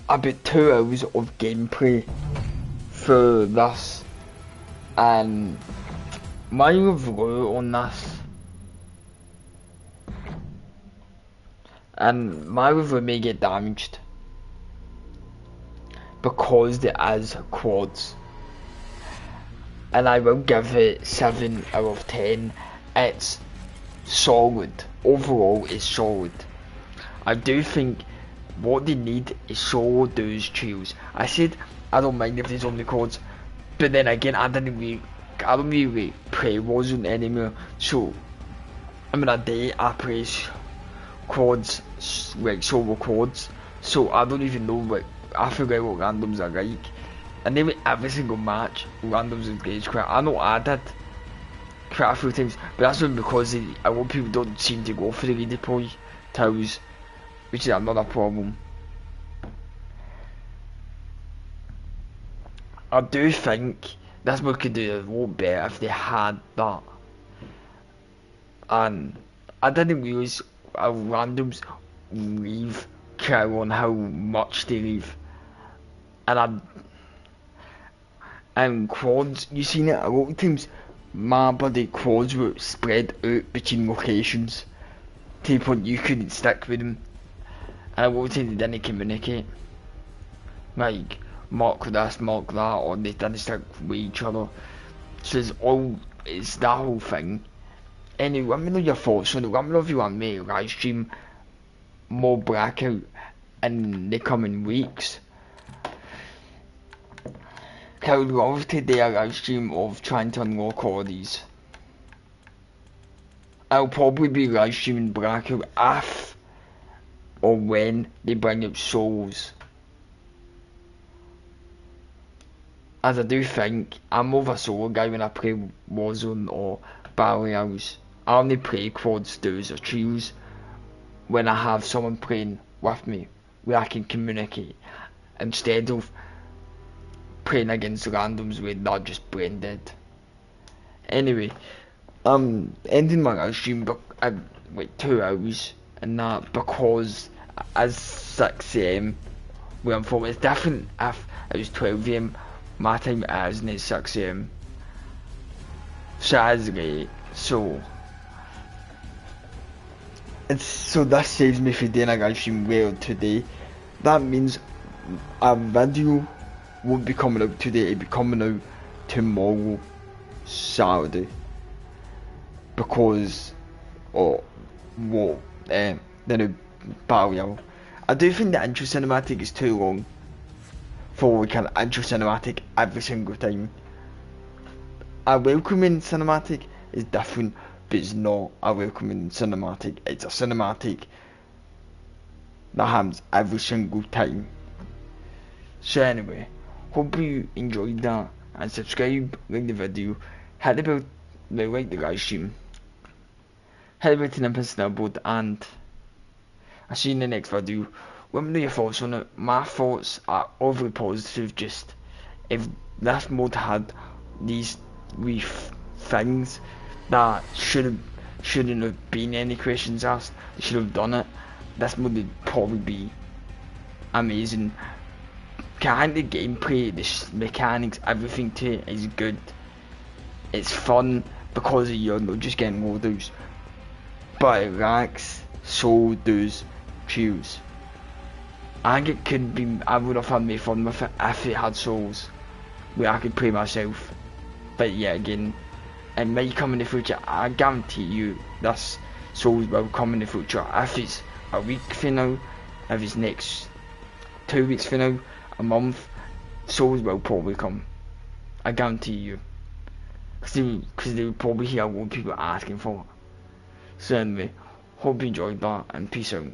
about 2 hours of gameplay for this, and my review on this, and my review may get damaged because it is quads, and I will give it 7 out of 10. It's solid. Overall, it's solid. I do think what they need is solo those trios. I said I don't mind if there's only quads, but then again I don't really play Warzone anymore. So I mean, a day I play quads, like solo quads. So I don't even know what I forget what randoms are like. And then every single match, randoms engage quite. I know I did quite a few times, but that's only because a lot of people don't seem to go for the redeploy towers, which is another problem. I do think this one could do a lot better if they had that. And I didn't realise randoms leave care on how much they leave. And quads, you seen it a lot of times, my bloody quads were spread out between locations to the point you couldn't stick with them. And a lot of times they didn't communicate. Like, mark this, mark that, or they didn't stick with each other. So it's that whole thing. Anyway, let me know your thoughts on it. Let me know if you want me to live stream more Blackout in the coming weeks. I would love to do a live stream of trying to unlock all these. I'll probably be live streaming Blackout if or when they bring up solos. As I do think I'm more of a solo guy when I play Warzone or Battle Royales. I only play quads, duos or trios when I have someone playing with me where I can communicate, instead of playing against randoms where they're just brain dead. Anyway, ending my live stream like 2 hours and that, because as 6 AM where I'm from, it's different if it was 12 AM my time, it isn't, it's 6 AM, so it is late. So this saves me from doing a live stream later today. That means a video won't be coming out today, it'll be coming out tomorrow, Saturday, because the new Battle Royale. I do think the intro cinematic is too long for like an intro cinematic every single time. A welcoming cinematic is different, but it's not a welcoming cinematic, it's a cinematic that happens every single time. So anyway, hope you enjoyed that, and subscribe, like the video, hit the bell, like the live stream, hit the button and press the bell, and I'll see you in the next video. Let me know your thoughts on it. My thoughts are overly positive. Just if this mod had these wee things, that shouldn't have been any questions asked. They should have done it. This would probably be amazing. Kind of gameplay, the mechanics, everything to it is good. It's fun because you're not just getting loadouts, but it lacks, so does Chews. I think it could be, I would have had more fun with it if it had souls where I could play myself. But yeah, again, it might come in the future. I guarantee you this souls will come in the future. If it's a week from now, if it's next 2 weeks from now, a month, souls will probably come. I guarantee you. Because they will probably hear a lot of people asking for it. So anyway, hope you enjoyed that and peace out.